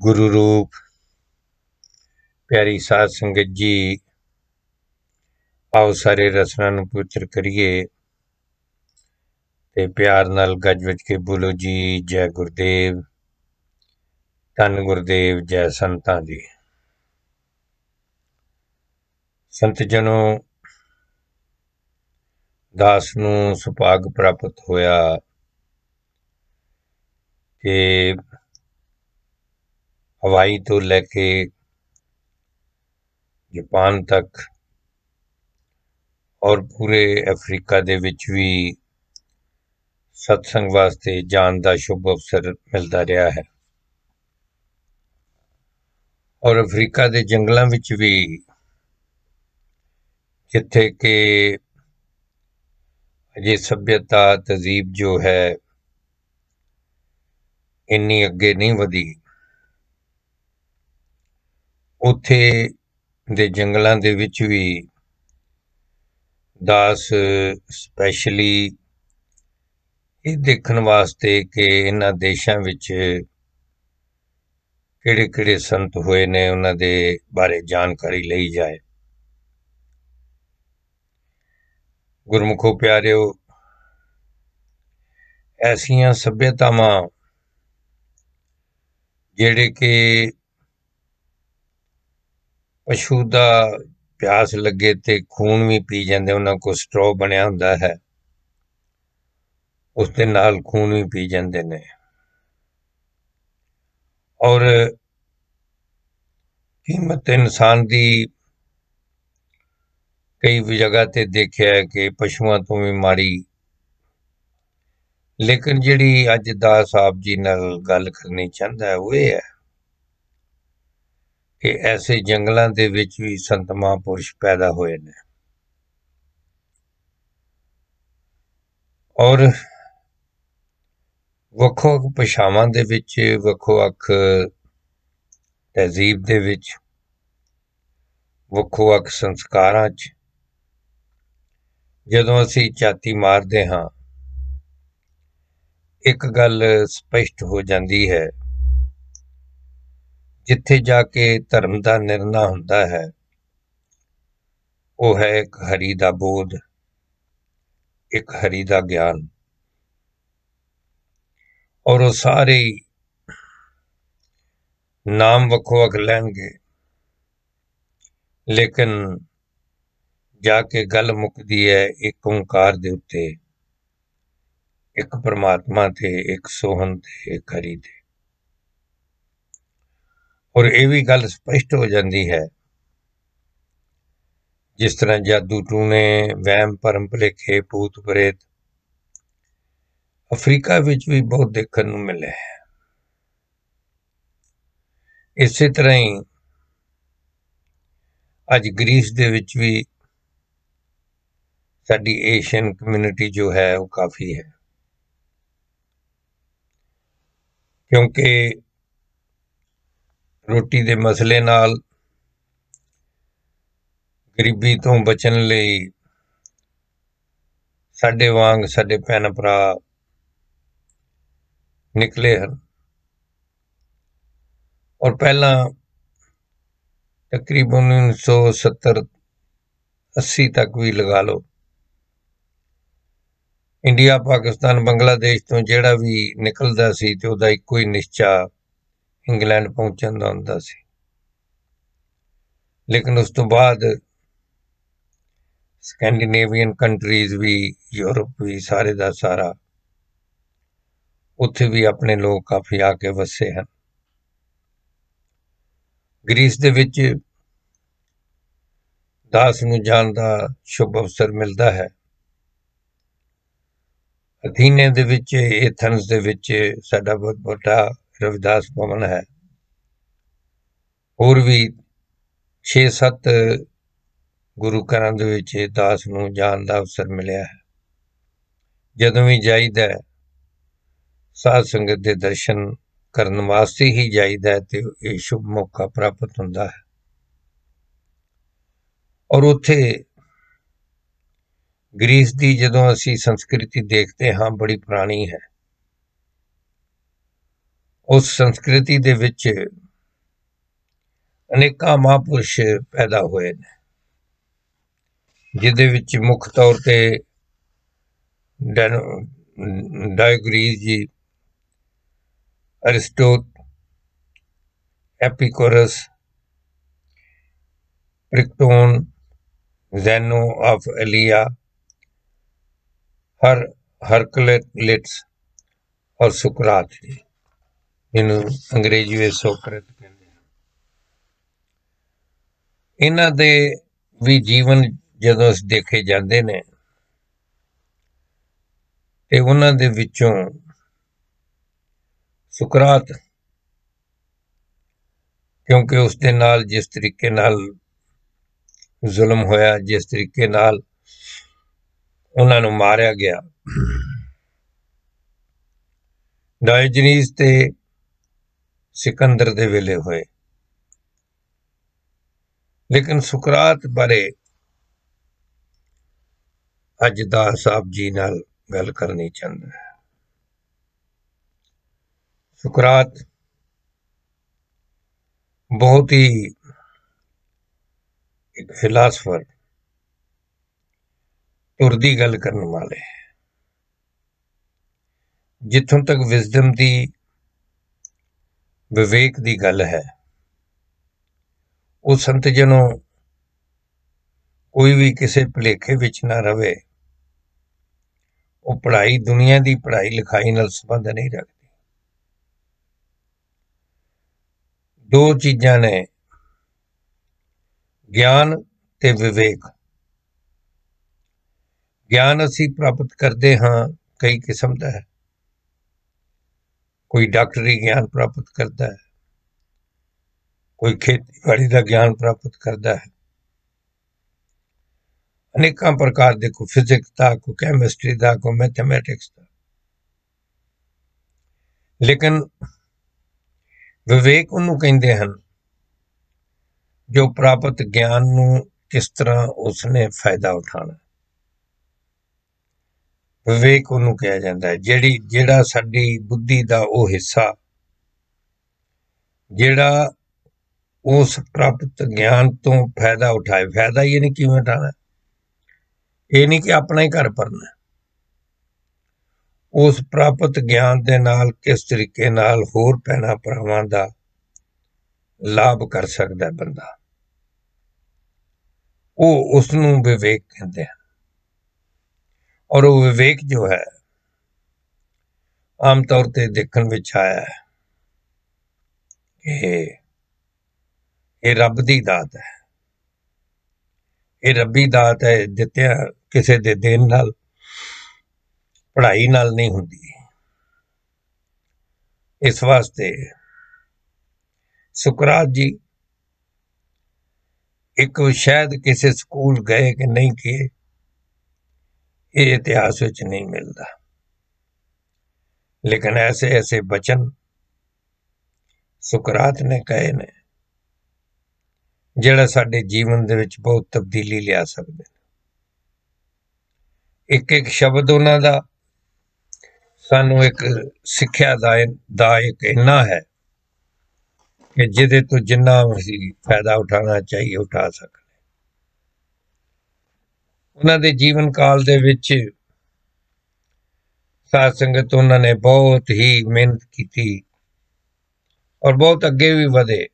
गुरु रूप प्यारी साध संगत जी, आओ सारे रसना नूं पवित्र करिए ते प्यार नाल गज वज के बोलो जी जय गुरुदेव, धन गुरुदेव, जय संतां दी। संत जनों, दास नूं सुभाग प्राप्त होया कि हवाई तो लैके जापान तक और पूरे अफ्रीका दे विच भी सत्संग वास्ते जाण दा शुभ अवसर मिलदा रहा है और अफ्रीका दे जंगलां विच भी जिथे कि अजे सभ्यता तहजीब जो है इन्नी अगे नहीं वधी, उत्थे दे जंगलां दे विच भी दास स्पैशली ਇਹ ਦੇਖਣ ਵਾਸਤੇ ਕਿ ਇਹਨਾਂ ਦੇਸ਼ਾਂ ਵਿੱਚ ਕਿਹੜੇ-ਕਿਹੜੇ ਸੰਤ ਹੋਏ ਨੇ ਉਹਨਾਂ ਦੇ ਬਾਰੇ ਜਾਣਕਾਰੀ ਲਈ ਜਾਏ। ਗੁਰਮੁਖੋ ਪਿਆਰਿਓ, ਐਸੀਆਂ ਸਭਿਅਤਾਵਾਂ ਜਿਹੜੇ ਕਿ ਪਸ਼ੂ ਦਾ ਪਿਆਸ ਲੱਗੇ ਤੇ ਖੂਨ ਵੀ ਪੀ ਜਾਂਦੇ, ਉਹਨਾਂ ਕੋਲ ਸਟ੍ਰੋ ਬਣਿਆ ਹੁੰਦਾ ਹੈ, ਉਸ ਦੇ ਨਾਲ ਖੂਨ ਵੀ ਪੀ ਜਾਂਦੇ ਨੇ ਔਰ ਕੀਮਤ ਇਨਸਾਨ ਦੀ ਕਈ ਜਗ੍ਹਾ ਤੇ ਦੇਖਿਆ ਕਿ ਪਸ਼ੂਆਂ ਤੋਂ ਵੀ ਮਾੜੀ। ਲੇਕਿਨ ਜਿਹੜੀ ਅੱਜ ਦਾਸ ਸਾਹਿਬ ਜੀ ਨਾਲ ਗੱਲ ਕਰਨੀ ਚਾਹੁੰਦਾ ਉਹ ਇਹ ਹੈ ਕਿ ਐਸੇ ਜੰਗਲਾਂ ਦੇ ਵਿੱਚ ਵੀ ਸੰਤ ਮਹਾਂਪੁਰਸ਼ ਪੈਦਾ ਹੋਏ ਨੇ ਔਰ ਵੱਖੋ-ਵੱਖ ਭਾਸ਼ਾਵਾਂ ਦੇ ਵਿੱਚ, ਵੱਖੋ-ਵੱਖ ਤਹਿਜ਼ੀਬ ਦੇ ਵਿੱਚ, ਵੱਖੋ-ਵੱਖ ਸੰਸਕਾਰਾਂ 'ਚ ਜਦੋਂ ਅਸੀਂ ਝਾਤੀ ਮਾਰਦੇ ਹਾਂ, ਇੱਕ ਗੱਲ ਸਪਸ਼ਟ ਹੋ ਜਾਂਦੀ ਹੈ, ਜਿੱਥੇ ਜਾ ਕੇ ਧਰਮ ਦਾ ਨਿਰਣਾ ਹੁੰਦਾ ਹੈ ਉਹ ਹੈ ਇੱਕ ਹਰੀ ਦਾ ਬੋਧ, ਇੱਕ ਹਰੀ ਦਾ ਗਿਆਨ ਔਰ ਉਹ ਸਾਰੇ ਨਾਮ ਵੱਖੋ-ਵੱਖ ਲੈਣਗੇ, ਲੇਕਿਨ ਜਾ ਕੇ ਗੱਲ ਮੁੱਕਦੀ ਹੈ ਇੱਕ ਓਂਕਾਰ ਦੇ ਉੱਤੇ, ਇੱਕ ਪਰਮਾਤਮਾ ਤੇ, ਇੱਕ ਸੋਹਣ ਤੇ, ਇੱਕ ਹਰੀ ਤੇ। ਔਰ ਇਹ ਵੀ ਗੱਲ ਸਪਸ਼ਟ ਹੋ ਜਾਂਦੀ ਹੈ, ਜਿਸ ਤਰ੍ਹਾਂ ਜਾਦੂ ਟੂਣੇ, ਵਹਿਮ ਭਰਮ ਭੁਲੇਖੇ, ਭੂਤ ਪ੍ਰੇਤ ਅਫਰੀਕਾ ਵਿੱਚ ਵੀ ਬਹੁਤ ਦੇਖਣ ਨੂੰ ਮਿਲੇ ਹੈ। ਇਸੇ ਤਰ੍ਹਾਂ ਹੀ ਅੱਜ ਗ੍ਰੀਸ ਦੇ ਵਿੱਚ ਵੀ ਸਾਡੀ ਏਸ਼ੀਅਨ ਕਮਿਊਨਿਟੀ ਜੋ ਹੈ ਉਹ ਕਾਫੀ ਹੈ, ਕਿਉਂਕਿ ਰੋਟੀ ਦੇ ਮਸਲੇ ਨਾਲ ਗਰੀਬੀ ਤੋਂ ਬਚਣ ਲਈ ਸਾਡੇ ਵਾਂਗ ਸਾਡੇ ਭੈਣ ਭਰਾ ਨਿਕਲੇ ਹਨ ਔਰ ਪਹਿਲਾਂ ਤਕਰੀਬਨ 1970-80 ਤੱਕ ਵੀ ਲਗਾ ਲਓ, ਇੰਡੀਆ, ਪਾਕਿਸਤਾਨ, ਬੰਗਲਾਦੇਸ਼ ਤੋਂ ਜਿਹੜਾ ਵੀ ਨਿਕਲਦਾ ਸੀ ਤੇ ਉਹਦਾ ਇੱਕੋ ਹੀ ਨਿਸ਼ਚਾ ਇੰਗਲੈਂਡ ਪਹੁੰਚਣ ਦਾ ਹੁੰਦਾ ਸੀ। ਲੇਕਿਨ ਉਸ ਤੋਂ ਬਾਅਦ ਸਕੈਂਡੀਨੇਵੀਅਨ ਕੰਟਰੀਜ਼ ਵੀ, ਯੂਰਪ ਵੀ, ਸਾਰੇ ਦਾ ਸਾਰਾ, ਉੱਥੇ ਵੀ ਆਪਣੇ ਲੋਕ ਕਾਫੀ ਆ ਕੇ ਵਸੇ ਹਨ। ਗ੍ਰੀਸ ਦੇ ਵਿੱਚ ਦਾਸ ਨੂੰ ਜਾਣ ਦਾ ਸ਼ੁਭ ਅਵਸਰ ਮਿਲਦਾ ਹੈ। ਅਥੀਨੇ ਦੇ ਵਿੱਚ, ਏਥਨਸ ਦੇ ਵਿੱਚ ਸਾਡਾ ਬਹੁਤ ਵੱਡਾ ਰਵਿਦਾਸ ਭਵਨ ਹੈ। ਹੋਰ ਵੀ 6-7 ਗੁਰੂ ਘਰਾਂ ਦੇ ਵਿੱਚ ਦਾਸ ਨੂੰ ਜਾਣ ਦਾ ਅਵਸਰ ਮਿਲਿਆ ਹੈ। ਜਦੋਂ ਵੀ ਜਾਈਦਾ ਸਾਧ ਸੰਗਤ ਦੇ ਦਰਸ਼ਨ ਕਰਨ ਵਾਸਤੇ ਹੀ ਜਾਈਦਾ ਤੇ ਇਹ ਸ਼ੁਭ ਮੌਕਾ ਪ੍ਰਾਪਤ ਹੁੰਦਾ ਹੈ ਔਰ ਉੱਥੇ ਗ੍ਰੀਸ ਦੀ ਜਦੋਂ ਅਸੀਂ ਸੰਸਕ੍ਰਿਤੀ ਦੇਖਦੇ ਹਾਂ ਬੜੀ ਪੁਰਾਣੀ ਹੈ। ਉਸ ਸੰਸਕ੍ਰਿਤੀ ਦੇ ਵਿੱਚ ਅਨੇਕਾਂ ਮਹਾਂਪੁਰਸ਼ ਪੈਦਾ ਹੋਏ ਨੇ, ਜਿਹਦੇ ਵਿੱਚ ਮੁੱਖ ਤੌਰ ਤੇ ਡਾਇਓਗਰੀਜ਼ ਜੀ, ਅਰਿਸਟੋਟ, ਐਪੀਕੋਰਸ, प्रिक्टोन, जैनो ऑफ एलिया, हरकलेट्स और सुकरात जी, जिन्हों अंग्रेजी में सोकरेट कहते हैं। इन्हां दे भी जीवन जदों देखे जाते ने ते उन्हां दे विचों सुकरात, क्योंकि उसके नाल जिस तरीके नाल जुल्म होया, जिस तरीके नाल उन्हां नूं मारिया गया, डायोजनीस ते सिकंदर दे वेले होए। लेकिन सुकरात बारे अज दास साहब जी नाल गल करनी चाहता है। सुकरात बहुत ही एक फिलासफर, तुरदी गल करने वाले, जिथों तक विजडम दी, विवेक दी गल है, वो संत जनों कोई भी किसी भुलेखे विच ना रवे, वो पढ़ाई दुनिया की पढ़ाई लिखाई नाल संबंध नहीं रखती। दो चीज़ां ने, ज्ञान ते विवेक। ज्ञान असी प्राप्त करते हाँ कई किस्म का है, कोई डॉक्टरी ज्ञान प्राप्त करता है, कोई खेतीबाड़ी का ज्ञान प्राप्त करता है, अनेकों प्रकार के, कोई फिजिक्स का, कोई कैमिस्ट्री का, कोई मैथमेटिक्स का। लेकिन विवेक उन्होंने कहते हैं जो प्राप्त ज्ञान नूं किस तरह उसने फायदा उठाना। विवेक उन्होंने कहा जाता है, जेड़ा साडी बुद्धि का वो हिस्सा जेड़ा उस प्राप्त ज्ञान तो फायदा उठाए। फायदा ये नहीं किवें उठाना, ये नहीं कि अपना ही घर भरना, उस प्राप्त ज्ञान के नाल किस तरीके नाल होर भैणां भरावां दा लाभ कर सकता है बंदा, वो उसनूं विवेक कहते हैं। और वो विवेक जो है आम तौर पर देखने विच आया है कि ये रब की दात है, ये रबी दात है, दित्या किसी दे देन नाल, पढ़ाई नाल नहीं हुंदी। इस वास्ते सुकरात जी एक शायद किसी स्कूल गए कि नहीं किए, ये इतिहास विच नहीं मिलता, लेकिन ऐसे ऐसे वचन सुकरात ने कहे ने जिहड़ा साडे जीवन दे विच बहुत तब्दीली लिया सकदे। एक एक शब्द उन्हां दा सानू एक सिक्ख्या दा एक इन्ना है कि जिहदे तो जिन्ना असीं फायदा उठाना चाहिए उठा सकते। उन्हां दे जीवन काल दे विच साध संगत उन्होंने बहुत ही मेहनत की और बहुत अगे भी वधे।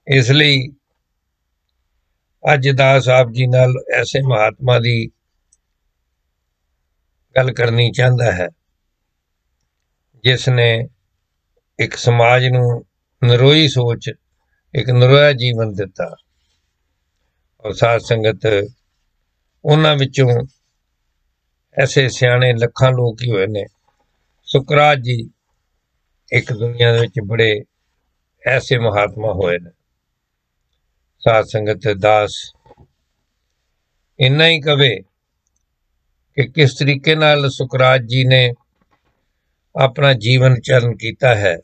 इसलिए अज दास साहब जी नाल ऐसे महात्मा की गल करनी चाहता है जिसने एक समाज नूं नरोई सोच, एक नरोया जीवन दिता। और साध संगत उन्हां विचों ऐसे सियाणे लखां लोग ही हुए ने। सुकरात जी एक दुनिया विच बड़े ऐसे महात्मा होए ने। साध संगत दास इन्ना ही कवे कि किस तरीके नाल सुकरात जी ने अपना जीवन चरण किया है,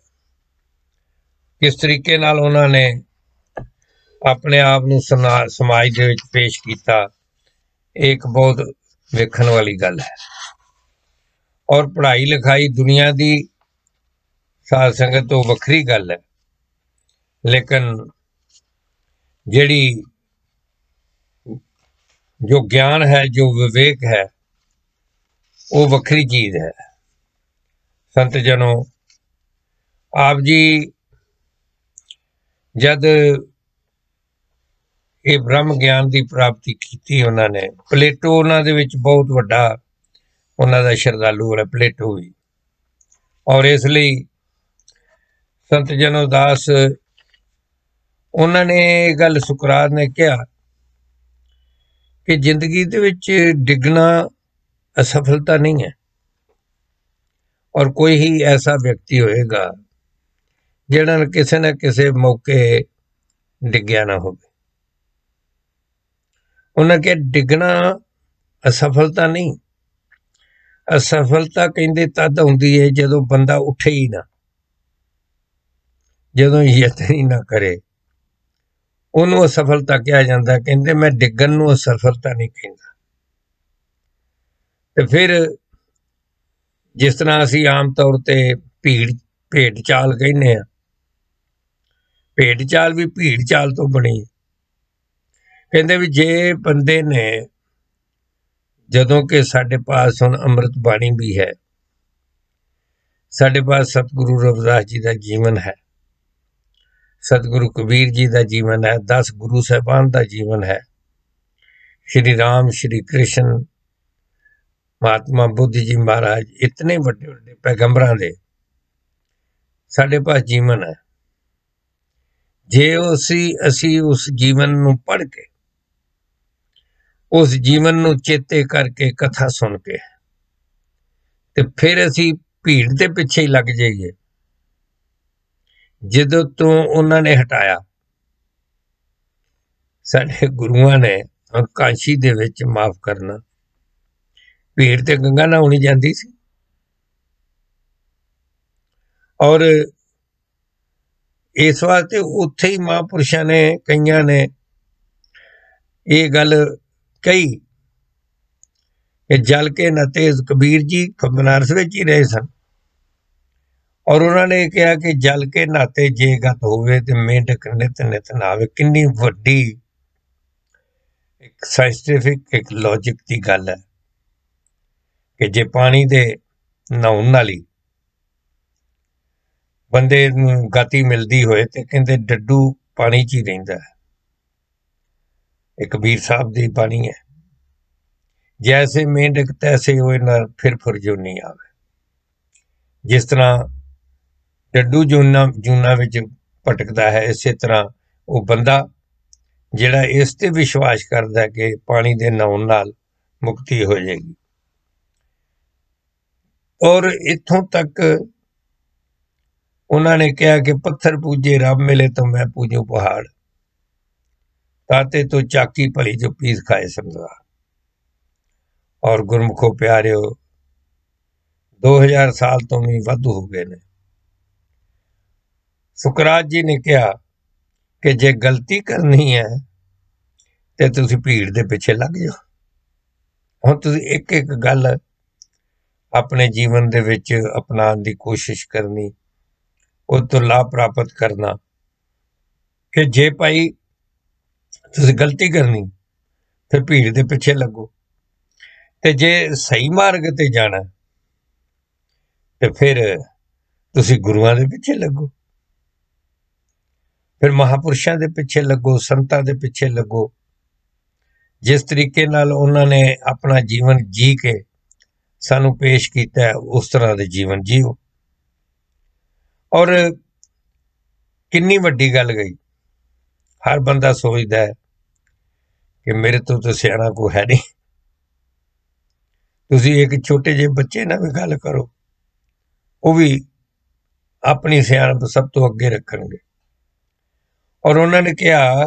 किस तरीके नाल उन्होंने अपने आप नूं समाज दे विच पेश किया, एक बहुत वेखण वाली गल है। और पढ़ाई लिखाई दुनिया की साध संगत तो वखरी गल है, लेकिन ਜਿਹੜੀ जो ज्ञान है, जो विवेक है, वो वक्री चीज है। संत जनों, आप जी जद ये ब्रह्म ज्ञान की प्राप्ति की उन्होंने, प्लेटो उन्होंने बहुत वड्डा उन्हों का श्रद्धालु है, प्लेटो भी। और इसलिए संत जनों दास उन्होंने गल सुकरात ने कहा कि जिंदगी दे डिगना असफलता नहीं है, और कोई ही ऐसा व्यक्ति होएगा जिहड़ा किसी न किसी मौके डिग्या ना हो। उन्हें कहा डिगना असफलता नहीं, असफलता कहते तद आउंदी है जदों बंदा उठे ही ना, जदों यतन ही ना करे, उन्होंने असफलता कहा जाता है। कहते मैं डिगन नूं असफलता नहीं कहता। तो फिर जिस तरह असी आम तौर पर भेड़ चाल कहने, भेड़ चाल भी भीड़ चाल तो बनी। कहते भी जे बंदे ने जदों कि साडे पास हुण अमृत बाणी भी है, साडे पास सतगुरु रविदास जी का जीवन है, सतगुरु कबीर जी का जीवन है, 10 गुरु साहबान का जीवन है, श्री राम, श्री कृष्ण, महात्मा बुद्ध जी महाराज, इतने बड़े बड़े पैगंबरां दे साडे पास जीवन है। जे असी उस जीवन नूं पढ़ के, उस जीवन नूं चेते करके, कथा सुन के, ते फिर असी भीड़ के पिछे ही लग जाइए, जदों तो उन्होंने हटाया, साडे गुरुआं ने काशी दे विच, माफ करना, भीड़ ते गंगा नहाउणी जांदी सी, और इस वास्ते उत्थे ही महापुरुषां ने, कईयां ने ये गल कही कि जल के नते, कबीर जी बनारस में ही रहे सन, और उन्होंने कहा कि जल के नाते जे गत होवे ते मेंढक नित नित नहावे। कितनी वड्डी एक साइंटिफिक एक लॉजिक की गल है कि जे पानी दे नहाउण नाल ही बंदे नूं गति मिलती होए ते कहंदे डड्डू पानी च ही रहिंदा है। एक कबीर साहब की बाणी है, जैसे मेंढक तैसे होए ना फिर फुरजोनी आवे। जिस तरह डड्डू जूना विच भटकदा है, इस तरह वो बंदा जिहड़ा इस ते विश्वास करदा है कि पानी दे नहाउण नाल मुक्ति हो जाएगी। और इत्थों तक उन्होंने कहा कि पत्थर पूजे रब मिले तो मैं पूजू पहाड़, ताते तो चाकी भली जो पीस खाए संसार। और गुरमुखो प्यारिओ, 2000 साल तो भी वाधू हो गए ने। सुकरात जी ने कहा कि जे गलती करनी है तो तुसी भीड़ दे पिछे लग जाओ। हुण तुसी एक एक गल अपने जीवन दे विच अपनाउण दी कोशिश करनी, उस तो लाभ प्राप्त करना कि जे भाई तुसी गलती करनी फिर भीड़ दे पिछे लगो, ते जे सही मार्ग ते जाना ते फिर तुसी गुरुआं दे पिछे लगो, फिर महापुरुषां दे पिछे लगो, संतां दे पिछे लगो। जिस तरीके नाल उन्होंने अपना जीवन जी के सानू पेश किया है, उस तरह दे जीवन जीओ। और कितनी वड्डी गल गई, हर बंदा सोचता है कि मेरे तो सियाणा कोई है नहीं। तुसी एक छोटे जे बच्चे नाल भी गल करो, वो भी अपनी सियाणप सब तो अगे रखणगे। और उन्होंने कहा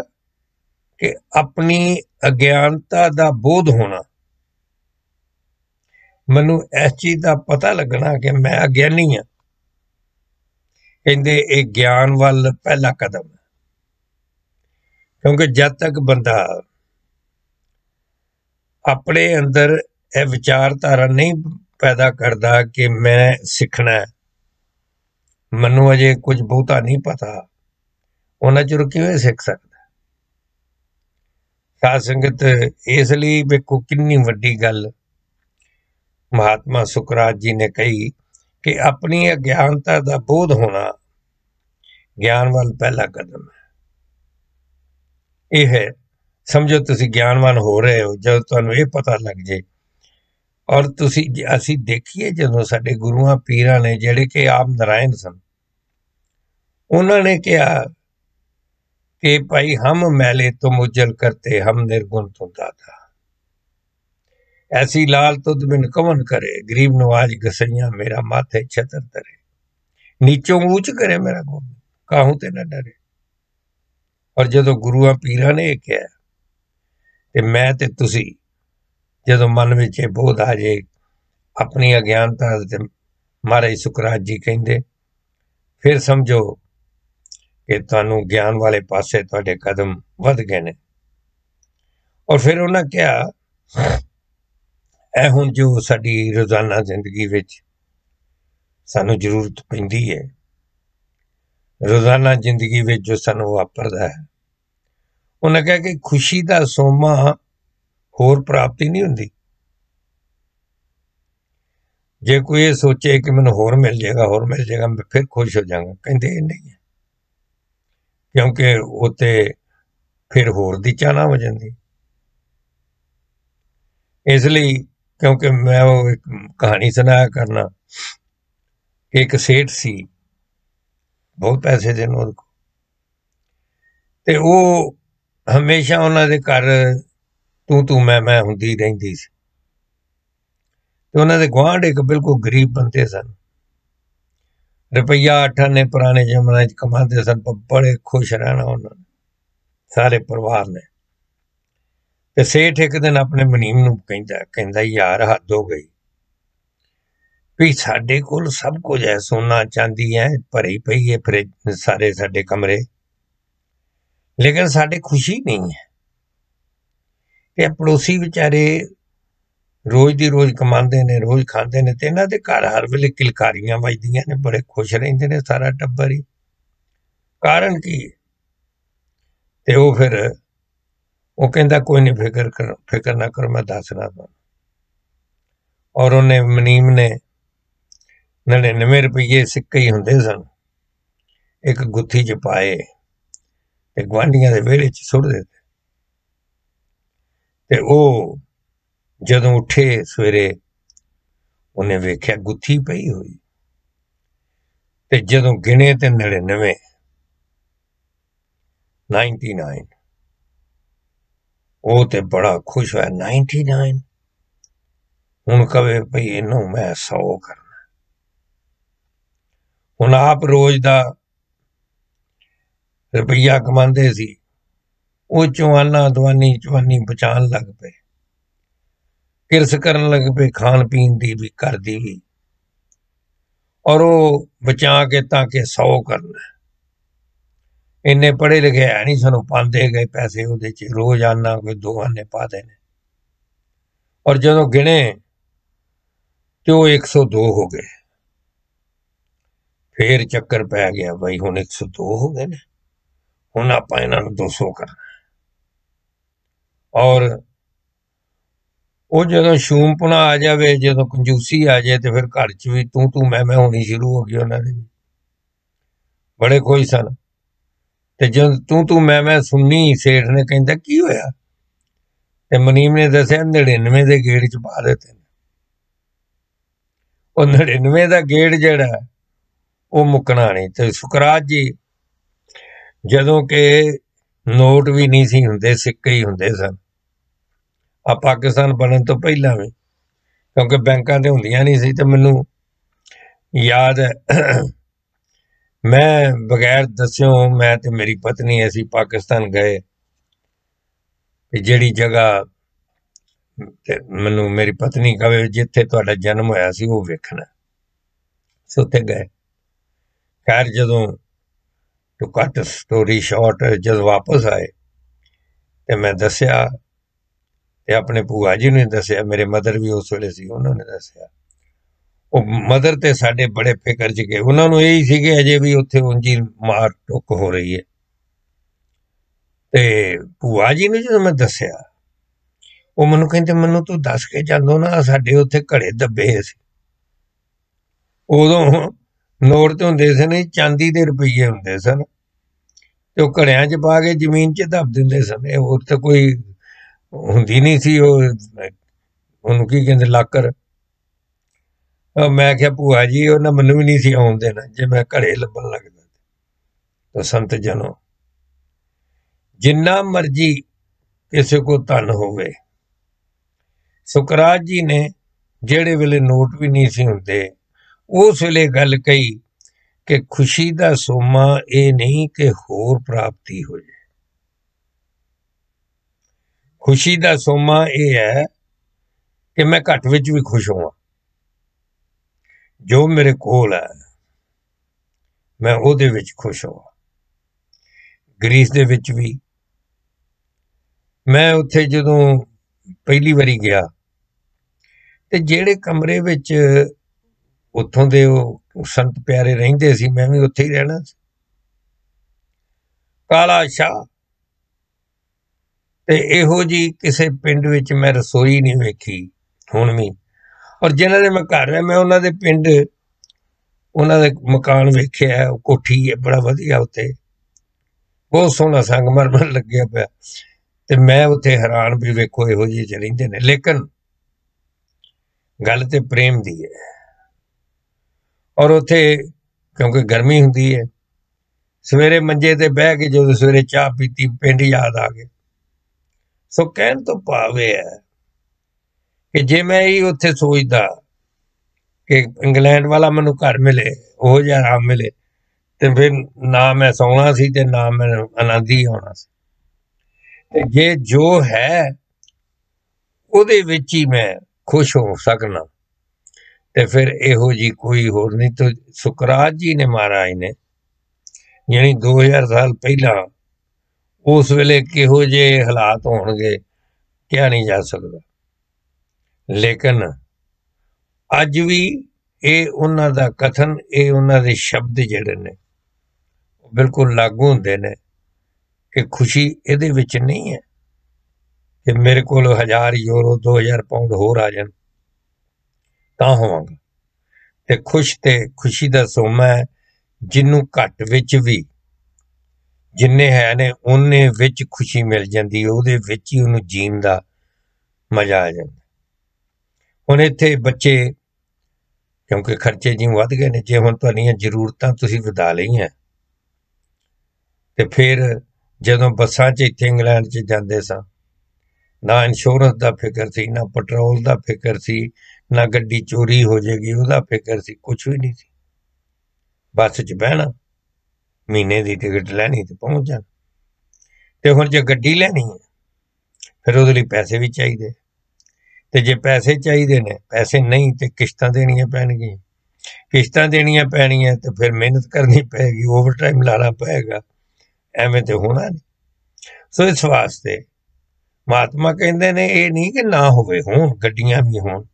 कि अपनी अज्ञानता का बोध होना, मैनू इस चीज का पता लगना कि मैं अज्ञानी हाँ, कहते एक ज्ञान वाल पहला कदम है। क्योंकि जब तक बंदा अपने अंदर यह विचारधारा नहीं पैदा करता कि मैं सीखना है, मैनू अजे कुछ बहुता नहीं पता, ਉਹਨਾਂ ਚਿਰ ਕਿਵੇਂ ਸਿੱਖ ਸਕਦਾ। ਸਾਧ ਸੰਗਤ ਇਸ ਲਈ ਵੇਖੋ ਕਿੰਨੀ ਵੱਡੀ ਗੱਲ ਮਹਾਤਮਾ ਸੁਕਰਾਤ ਜੀ ਨੇ ਕਹੀ ਕਿ ਆਪਣੀ ਅਗਿਆਨਤਾ ਦਾ ਬੋਧ ਹੋਣਾ ਗਿਆਨ ਵੱਲ ਪਹਿਲਾ ਕਦਮ ਹੈ। ਇਹ ਹੈ, ਸਮਝੋ ਤੁਸੀਂ ਗਿਆਨਵਾਨ ਹੋ ਰਹੇ ਹੋ ਜਦੋਂ ਤੁਹਾਨੂੰ ਇਹ ਪਤਾ ਲੱਗ ਜੇ। ਔਰ ਅਸੀਂ ਦੇਖੀਏ ਜਦੋਂ ਸਾਡੇ ਗੁਰੂਆਂ ਪੀਰਾਂ ਨੇ ਜਿਹੜੇ ਕਿ ਆਪ ਨਾਰਾਇਣ ਸਨ, ਉਹਨਾਂ ਨੇ ਕਿਹਾ कि भाई हम मैले तुम उज्जल करते हम निर्गुण तुम दाता, ऐसी लाल तुद बिन कवन करे, गरीब नवाज गसैया मेरा माथे छतर तरे, नीचों ऊंच करे मेरा गोबिंद काहू ते न डरे। और जदों गुरुआ पीरां ने कहा कि मैं ते तुसी जदों मन विच बोध आ जाए अपनी अज्ञानता ते महाराज सुकरात जी कहंदे फिर समझो कि तुहानू ज्ञान वाले पासे तुहाडे कदम वध गए ने। और फिर उन्हें कहा ऐ हुण जो साडी रोजाना जिंदगी विच सानू जरूरत पैंदी है, रोजाना जिंदगी विच जो सानू वापरदा है, उन्हें कहा कि खुशी दा सोमा होर प्राप्ति नहीं हुंदी। जे कोई ये सोचे कि मैनू होर मिल जाएगा मैं फिर खुश हो जाऊंगा, कहंदे नहीं है, क्योंकि उत्ते फिर होर दी चाहना हो जाती। इसलिए क्योंकि मैं वो एक कहानी सुनाया करना कि एक सेठ सी, बहुत पैसे देन उहदे कोल, ते वो हमेशा उन्होंने घर तू मैं हुंदी रहिंदी सी। ते उन्होंने गुआंढ एक बिल्कुल गरीब बंदे सन, रुपया 8 आने पुराने जमाने च कमाते सन, पर बड़े खुश रहना उन्होंने सारे परिवार ने। ते सेठ एक दिन अपने मुनीम नूं कहंदा यार हद हो गई भी साडे कोल सब कुछ है, सोना चांदी है भरी पई है फ्रिज सारे साडे कमरे, लेकिन साडे खुशी नहीं है। ते पड़ोसी बेचारे रोज दी रोज कमांदे ने, रोज खांदे ने, ते इन्हां दे घर हर वेले किलकारियां वजदियां ने, बड़े खुश रहिंदे ने सारा टब्बर ही। कारण की है? ते वो फिर वो कहंदा कोई नहीं फिक्र ना करो मैं दसना तुहानूं। और उन्हें मुनीम ने 99 रुपये सिक्के ही हुंदे सन, एक गुत्थी च पाए ते गुआंढियां दे विहड़े च सुट दित्ते। ते वो जदों उठे सवेरे उन्हें वेख्या गुत्थी पई हुई, ते जदों गिने ते 99 वो ते बड़ा खुश होया, 99 हुण कवे भई इनू मैं 100 करना। हुण आप रोज दा रुपया कमांदे सी, वो चौआना दवानी चौआनी बचान लग पे, किरस करन लग पे खान पीन दी भी घर दी भी, और वो बचा के ताकि 100 करना। इन्ने पढ़े लिखे है नहीं सानू पांदे गए पैसे उहदे च, रोज आना कोई 2 आने पा देने। और जदों गिने तो 102 हो गए, फिर चक्कर पै गया भाई हुण 102 हो गए ने, हुण आपां इन्हां नूं 200 करना। और वो जदों शूमपना आ जाए, जदों कंजूसी आ जाए, तो फिर घर च भी तू मैं होनी शुरू हो गई। उन्होंने भी बड़े खुश सन। ते जदों तू मैं सुननी, सेठ ने कहंदा की होया, ते मुनीम ने दस्सिया 99 दे गेड़ च पा दित्ते। वो 99 दा गेड़ जिहड़ा वो मुकना नहीं। ते सुकरात जी जदों के नोट भी नहीं सी हुंदे, सिक्के ही हुंदे सन, आ पाकिस्तान बनन तो पहला भी, क्योंकि बैंकां ते हुंदियां नहीं सी। ते मैनूं याद है मैं बगैर दस्सियों मैं ते मेरी पत्नी असीं पाकिस्तान गए, जिहड़ी जगह मैनूं मेरी पत्नी कहे जिथे तुहाडा जन्म होया सी वो वेखना, सो उत्थे गए। खैर जदों टू कट स्टोरी शॉर्ट जदों वापस आए ते मैं दस्सिया, ते अपने भूआ जी ने दस्सिया, मेरे मदर भी उस वेले सी, उन्होंने दस्सिया। वो मदर ते साडे बड़े फिकर च गए, उन्होंने यही सी कि अजे भी उत्थे उंजी मार टुक हो रही है। ਤੇ ਭੂਆ ਜੀ ਨੂੰ ਜਦੋਂ ਮੈਂ ਦੱਸਿਆ, ਉਹ ਮੈਨੂੰ ਕਹਿੰਦੇ, ਮੈਨੂੰ ਤੂੰ ਦੱਸ ਕੇ ਜਾਂਦੋ ਨਾ, ਸਾਡੇ ਉੱਥੇ ਘੜੇ ਦੱਬੇ ਸੀ। ਉਦੋਂ ਨੋਟ ਤੇ ਹੁੰਦੇ ਸਨ ਚਾਂਦੀ ਦੇ ਰੁਪਈਏ ਹੁੰਦੇ ਸਨ, ਤੇ ਉਹ ਘੜਿਆਂ 'ਚ ਪਾ ਕੇ ਜ਼ਮੀਨ 'ਚ ਦੱਬ ਦਿੰਦੇ ਸਨ। ਉਹ ਤੇ ਕੋਈ ਹੁੰਦੀ ਨਹੀਂ ਸੀ, ਉਹਨੂੰ ਕੀ ਕਹਿੰਦੇ, ਲਾਕਰ। ਮੈਂ ਕਿਹਾ ਭੂਆ ਜੀ, ਉਹਨਾਂ ਮੈਨੂੰ ਵੀ ਨਹੀਂ ਸੀ ਆਉਣ ਦੇਣਾ ਜੇ ਮੈਂ ਘੜੇ ਲੱਭਣ ਲੱਗਦਾ। ਤਾਂ ਸੰਤ ਜਨੋ, ਜਿੰਨਾ ਮਰਜੀ ਕਿਸੇ ਕੋ ਧਨ ਹੋਵੇ, ਸੁਕਰਾਤ ਜੀ ਨੇ ਜਿਹੜੇ ਵੇਲੇ ਨੋਟ ਵੀ ਨਹੀਂ ਸੀ ਹੁੰਦੇ, ਉਸ ਵੇਲੇ ਗੱਲ ਕਹੀ ਕਿ ਖੁਸ਼ੀ ਦਾ ਸੋਮਾ ਇਹ ਨਹੀਂ ਕਿ ਹੋਰ ਪ੍ਰਾਪਤੀ ਹੋ ਜਾਏ। ਖੁਸ਼ੀ ਦਾ ਸੋਮਾ ਇਹ ਹੈ ਕਿ ਮੈਂ ਘੱਟ ਵਿੱਚ ਵੀ ਖੁਸ਼ ਹੋਵਾਂ। ਜੋ ਮੇਰੇ ਕੋਲ ਹੈ ਮੈਂ ਉਹਦੇ ਵਿੱਚ ਖੁਸ਼ ਹੋਵਾਂ। ਗ੍ਰੀਸ ਦੇ ਵਿੱਚ ਵੀ ਮੈਂ ਉੱਥੇ ਜਦੋਂ ਪਹਿਲੀ ਵਾਰੀ ਗਿਆ, ਤੇ ਜਿਹੜੇ ਕਮਰੇ ਵਿੱਚ ਉੱਥੋਂ ਦੇ ਉਹ ਸੰਤ ਪਿਆਰੇ ਰਹਿੰਦੇ ਸੀ, ਮੈਂ ਵੀ ਉੱਥੇ ਹੀ ਰਹਿਣਾ ਸੀ। ਕਾਲਾ ਸ਼ਾਹ, ਤੇ ਇਹੋ ਜੀ ਕਿਸੇ ਪਿੰਡ ਵਿੱਚ ਮੈਂ ਰਸੋਈ ਨਹੀਂ ਵੇਖੀ ਹੁਣ ਵੀ। ਔਰ ਜਿਨ੍ਹਾਂ ਦੇ ਮੈਂ ਘਰ ਰਿਹਾ, ਮੈਂ ਉਹਨਾਂ ਦੇ ਪਿੰਡ, ਉਹਨਾਂ ਦੇ ਮਕਾਨ ਵੇਖਿਆ, ਉਹ ਕੋਠੀ ਹੈ ਬੜਾ ਵਧੀਆ, ਉੱਥੇ ਬਹੁਤ ਸੋਹਣਾ ਸੰਗਮਰਮਰ ਲੱਗਿਆ ਪਿਆ। ਤੇ ਮੈਂ ਉੱਥੇ ਹੈਰਾਨ ਵੀ ਵੇਖੋ ਇਹੋ ਜਿਹੇ ਚ ਰਹਿੰਦੇ ਨੇ। ਲੇਕਿਨ ਗੱਲ ਤੇ ਪ੍ਰੇਮ ਦੀ ਹੈ। ਔਰ ਉੱਥੇ ਕਿਉਂਕਿ ਗਰਮੀ ਹੁੰਦੀ ਹੈ, ਸਵੇਰੇ ਮੰਜੇ ਤੇ ਬਹਿ ਕੇ ਜਦੋਂ ਸਵੇਰੇ ਚਾਹ ਪੀਤੀ, ਪਿੰਡ ਯਾਦ ਆ ਗਏ। ਸੋ ਕਹਿਣ ਤੋਂ ਭਾਵ ਇਹ ਹੈ ਕਿ ਜੇ ਮੈਂ ਹੀ ਉੱਥੇ ਸੋਚਦਾ ਕਿ ਇੰਗਲੈਂਡ ਵਾਲਾ ਮੈਨੂੰ ਘਰ ਮਿਲੇ, ਉਹ ਜਿਹਾ ਆਰਾਮ ਮਿਲੇ, ਤੇ ਫਿਰ ਨਾ ਮੈਂ ਸੌਣਾ ਸੀ ਤੇ ਨਾ ਮੈਨੂੰ ਆਨੰਦ ਹੀ ਆਉਣਾ ਸੀ। ਤੇ ਜੇ ਜੋ ਹੈ ਉਹਦੇ ਵਿੱਚ ਹੀ ਮੈਂ ਖੁਸ਼ ਹੋ ਸਕਣਾ, ਤੇ ਫਿਰ ਇਹੋ ਜੀ ਕੋਈ ਹੋਰ ਨਹੀਂ। ਤਾਂ ਸੁਕਰਾਤ ਜੀ ਨੇ, ਮਹਾਰਾਜ ਨੇ, ਯਾਨੀ 2000 ਸਾਲ ਪਹਿਲਾਂ, ਉਸ ਵੇਲੇ ਕਿਹੋ ਜਿਹੇ ਹਾਲਾਤ ਹੋਣਗੇ ਕਿਹਾ ਨਹੀਂ ਜਾ ਸਕਦਾ। ਲੇਕਿਨ ਅੱਜ ਵੀ ਇਹ ਉਹਨਾਂ ਦਾ ਕਥਨ, ਇਹ ਉਹਨਾਂ ਦੇ ਸ਼ਬਦ ਜਿਹੜੇ ਨੇ ਬਿਲਕੁਲ ਲਾਗੂ ਹੁੰਦੇ ਨੇ ਕਿ ਖੁਸ਼ੀ ਇਹਦੇ ਵਿੱਚ ਨਹੀਂ ਹੈ ਕਿ ਮੇਰੇ ਕੋਲ 1000 ਯੂਰੋ 2000 ਪਾਉਂਡ ਹੋਰ ਆ ਜਾਣ ਤਾਂ ਹੋਵਾਂਗਾ। ਤੇ ਖੁਸ਼ ਤੇ ਖੁਸ਼ੀ ਦਾ ਸੋਮਾ ਹੈ ਜਿਹਨੂੰ ਘੱਟ ਵਿੱਚ ਵੀ, ਜਿੰਨੇ ਹੈ ਨੇ ਉਹਨੇ ਵਿੱਚ ਖੁਸ਼ੀ ਮਿਲ ਜਾਂਦੀ, ਉਹਦੇ ਵਿੱਚ ਹੀ ਉਹਨੂੰ ਜੀਣ ਦਾ ਮਜ਼ਾ ਆ ਜਾਂਦਾ। ਹੁਣ ਇੱਥੇ ਬੱਚੇ, ਕਿਉਂਕਿ ਖਰਚੇ ਜਿਉਂ ਵੱਧ ਗਏ ਨੇ, ਜੇ ਹੁਣ ਤੁਹਾਡੀਆਂ ਜ਼ਰੂਰਤਾਂ ਤੁਸੀਂ ਵਧਾ ਲਈਆਂ, ਤੇ ਫਿਰ ਜਦੋਂ ਬੱਸਾਂ 'ਚ ਇੱਥੇ ਇੰਗਲੈਂਡ 'ਚ ਜਾਂਦੇ ਸਾਂ, ਨਾ ਇੰਸ਼ੋਰੈਂਸ ਦਾ ਫਿਕਰ ਸੀ, ਨਾ ਪੈਟਰੋਲ ਦਾ ਫਿਕਰ ਸੀ, ਨਾ ਗੱਡੀ ਚੋਰੀ ਹੋ ਜਾਏਗੀ ਉਹਦਾ ਫਿਕਰ ਸੀ, ਕੁਛ ਵੀ ਨਹੀਂ ਸੀ। ਬੱਸ 'ਚ ਬਹਿਣਾ, ਮਹੀਨੇ ਦੀ ਟਿਕਟ ਲੈਣੀ ਤੇ ਪਹੁੰਚ ਜਾਣਾ। ਤੇ ਹੁਣ ਜੇ ਗੱਡੀ ਲੈਣੀ ਹੈ, ਫਿਰ ਉਹਦੇ ਲਈ ਪੈਸੇ ਵੀ ਚਾਹੀਦੇ, ਤੇ ਜੇ ਪੈਸੇ ਚਾਹੀਦੇ ਨੇ, ਪੈਸੇ ਨਹੀਂ ਤੇ ਕਿਸ਼ਤਾਂ ਦੇਣੀਆਂ ਪੈਣਗੀਆਂ। ਕਿਸ਼ਤਾਂ ਦੇਣੀਆਂ ਪੈਣੀਆਂ ਤੇ ਫਿਰ ਮਿਹਨਤ ਕਰਨੀ ਪਏਗੀ, ਓਵਰ ਟਾਈਮ ਲਾਣਾ ਪਏਗਾ, ਐਵੇਂ ਤੇ ਹੋਣਾ ਨਹੀਂ। ਸੋ ਇਸ ਵਾਸਤੇ ਮਹਾਤਮਾ ਕਹਿੰਦੇ ਨੇ, ਇਹ ਨਹੀਂ ਕਿ ਨਾ ਹੋਵੇ, ਹੋਣ ਗੱਡੀਆਂ ਵੀ ਹੋਣ,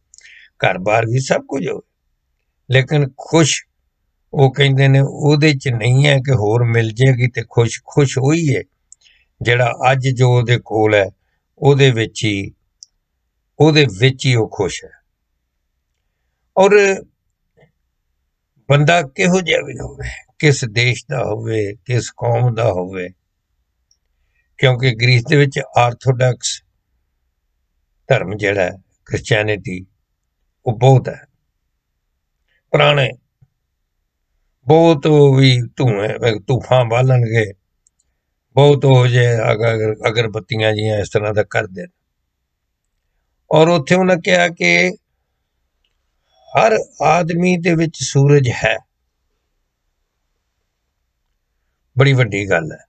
ਘਰ-ਬਾਰ ਵੀ ਸਭ ਕੁਝ ਹੋਵੇ, ਲੇਕਿਨ ਖੁਸ਼ ਉਹ ਕਹਿੰਦੇ ਨੇ ਉਹਦੇ 'ਚ ਨਹੀਂ ਹੈ ਕਿ ਹੋਰ ਮਿਲ ਜਾਏਗੀ ਤੇ ਖੁਸ਼। ਖੁਸ਼ ਉਹੀ ਹੈ ਜਿਹੜਾ ਅੱਜ ਜੋ ਉਹਦੇ ਕੋਲ ਹੈ ਉਹਦੇ ਵਿੱਚ ਹੀ ਉਹ ਖੁਸ਼ ਹੈ। ਔਰ ਬੰਦਾ ਕਿਹੋ ਜਿਹਾ ਵੀ ਹੋਵੇ, ਕਿਸ ਦੇਸ਼ ਦਾ ਹੋਵੇ, ਕਿਸ ਕੌਮ ਦਾ ਹੋਵੇ, ਕਿਉਂਕਿ ਗ੍ਰੀਸ ਦੇ ਵਿੱਚ ਆਰਥੋਡਾਕਸ ਧਰਮ ਜਿਹੜਾ ਹੈ, ਕ੍ਰਿਸਚੈਨਿਟੀ, ਉਹ ਬਹੁਤ ਹੈ ਪੁਰਾਣੇ, ਬਹੁਤ ਵੀ ਧੂਫਾਂ ਬਾਲਣਗੇ, ਬਹੁਤ ਉਹ ਜਿਹੇ ਅਗਰਬੱਤੀਆਂ ਜੀਆਂ ਇਸ ਤਰ੍ਹਾਂ ਦਾ ਕਰਦੇ ਨੇ। ਔਰ ਉੱਥੇ ਉਹਨਾਂ ਕਿਹਾ ਕਿ ਹਰ ਆਦਮੀ ਦੇ ਵਿੱਚ ਸੂਰਜ ਹੈ। ਬੜੀ ਵੱਡੀ ਗੱਲ ਹੈ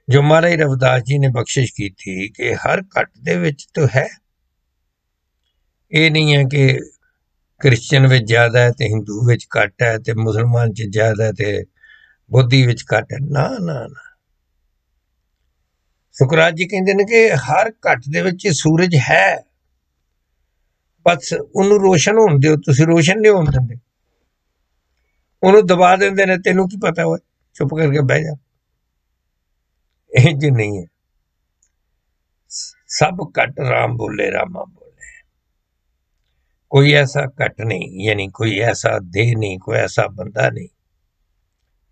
ਜੋ ਮਹਾਰਾਜ ਰਵਿਦਾਸ ਜੀ ਨੇ ਬਖਸ਼ਿਸ਼ ਕੀਤੀ ਕਿ ਹਰ ਘਟ ਦੇ ਵਿੱਚ ਤਾਂ ਹੈ। ਇਹ ਨਹੀਂ ਹੈ ਕਿ ਕ੍ਰਿਸਚਨ ਵਿੱਚ ਜ਼ਿਆਦਾ ਹੈ ਤੇ ਹਿੰਦੂ ਵਿੱਚ ਘੱਟ ਹੈ, ਤੇ ਮੁਸਲਮਾਨ 'ਚ ਜ਼ਿਆਦਾ ਤੇ ਬੋਧੀ ਵਿੱਚ ਘੱਟ ਹੈ। ਨਾ ਨਾ ਨਾ, ਸੁਕਰਾਤ ਜੀ ਕਹਿੰਦੇ ਨੇ ਕਿ ਹਰ ਘਟ ਦੇ ਵਿੱਚ ਸੂਰਜ ਹੈ, ਬਸ ਉਹਨੂੰ ਰੋਸ਼ਨ ਹੋਣ ਦਿਓ। ਤੁਸੀਂ ਰੋਸ਼ਨ ਨਹੀਂ ਹੋਣ ਦਿੰਦੇ, ਉਹਨੂੰ ਦਬਾ ਦਿੰਦੇ ਨੇ, ਤੈਨੂੰ ਕੀ ਪਤਾ ਹੋਏ, ਚੁੱਪ ਕਰਕੇ ਬਹਿ ਜਾ। इंज नहीं है। सब घट राम बोले रामा बोले। कोई ऐसा घट नहीं, यानी कोई ऐसा देह नहीं, कोई ऐसा बंदा नहीं,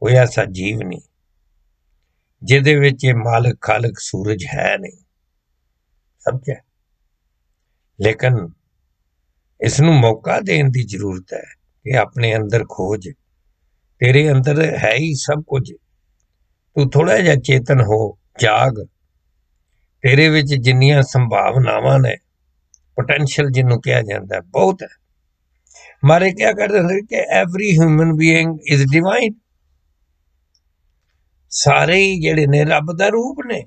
कोई ऐसा जीव नहीं जिहदे विच ये मालिक खालिक सूरज है नहीं। समझे? लेकिन इसनूं मौका देण दी जरूरत है कि अपने अंदर खोज। तेरे अंदर है ही सब कुछ, तू थोड़ा जिहा चेतन हो, जाग। तेरे विच जिन्नियां संभावनावां ने, पोटेंशियल जिन्हों कहा जाता है, बहुत है। मारे क्या करते हैं कि every human being is divine. सारे ही जेडे ने रब दा रूप ने।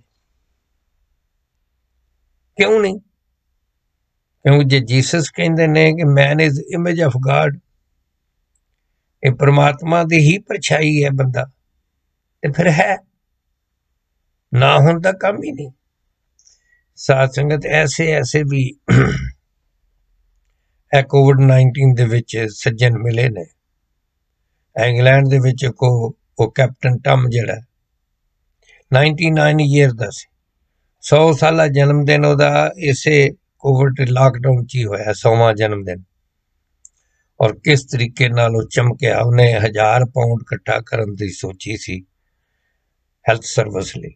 क्यों नहीं? क्योंकि जे जीसस कहते ने कि man is image of God, ये परमात्मा दी ही परछाई है बंदा, ते फिर है ना होने का काम ही नहीं। साध संगत ऐसे ऐसे भी कोविड-19 दे विच सज्जन मिले ने। इंग्लैंड दे विच को कैप्टन टम जिहड़ा 99 ईयर दा सी, 100 साला जन्मदिन ओहदा इसे कोविड लॉकडाउन च ही होया, 100वां जन्मदिन। और किस तरीके नाल वो चमकिया। उन्हें 1000 पाउंड इकट्ठा करन दी सोची सी हैल्थ सर्विस लई,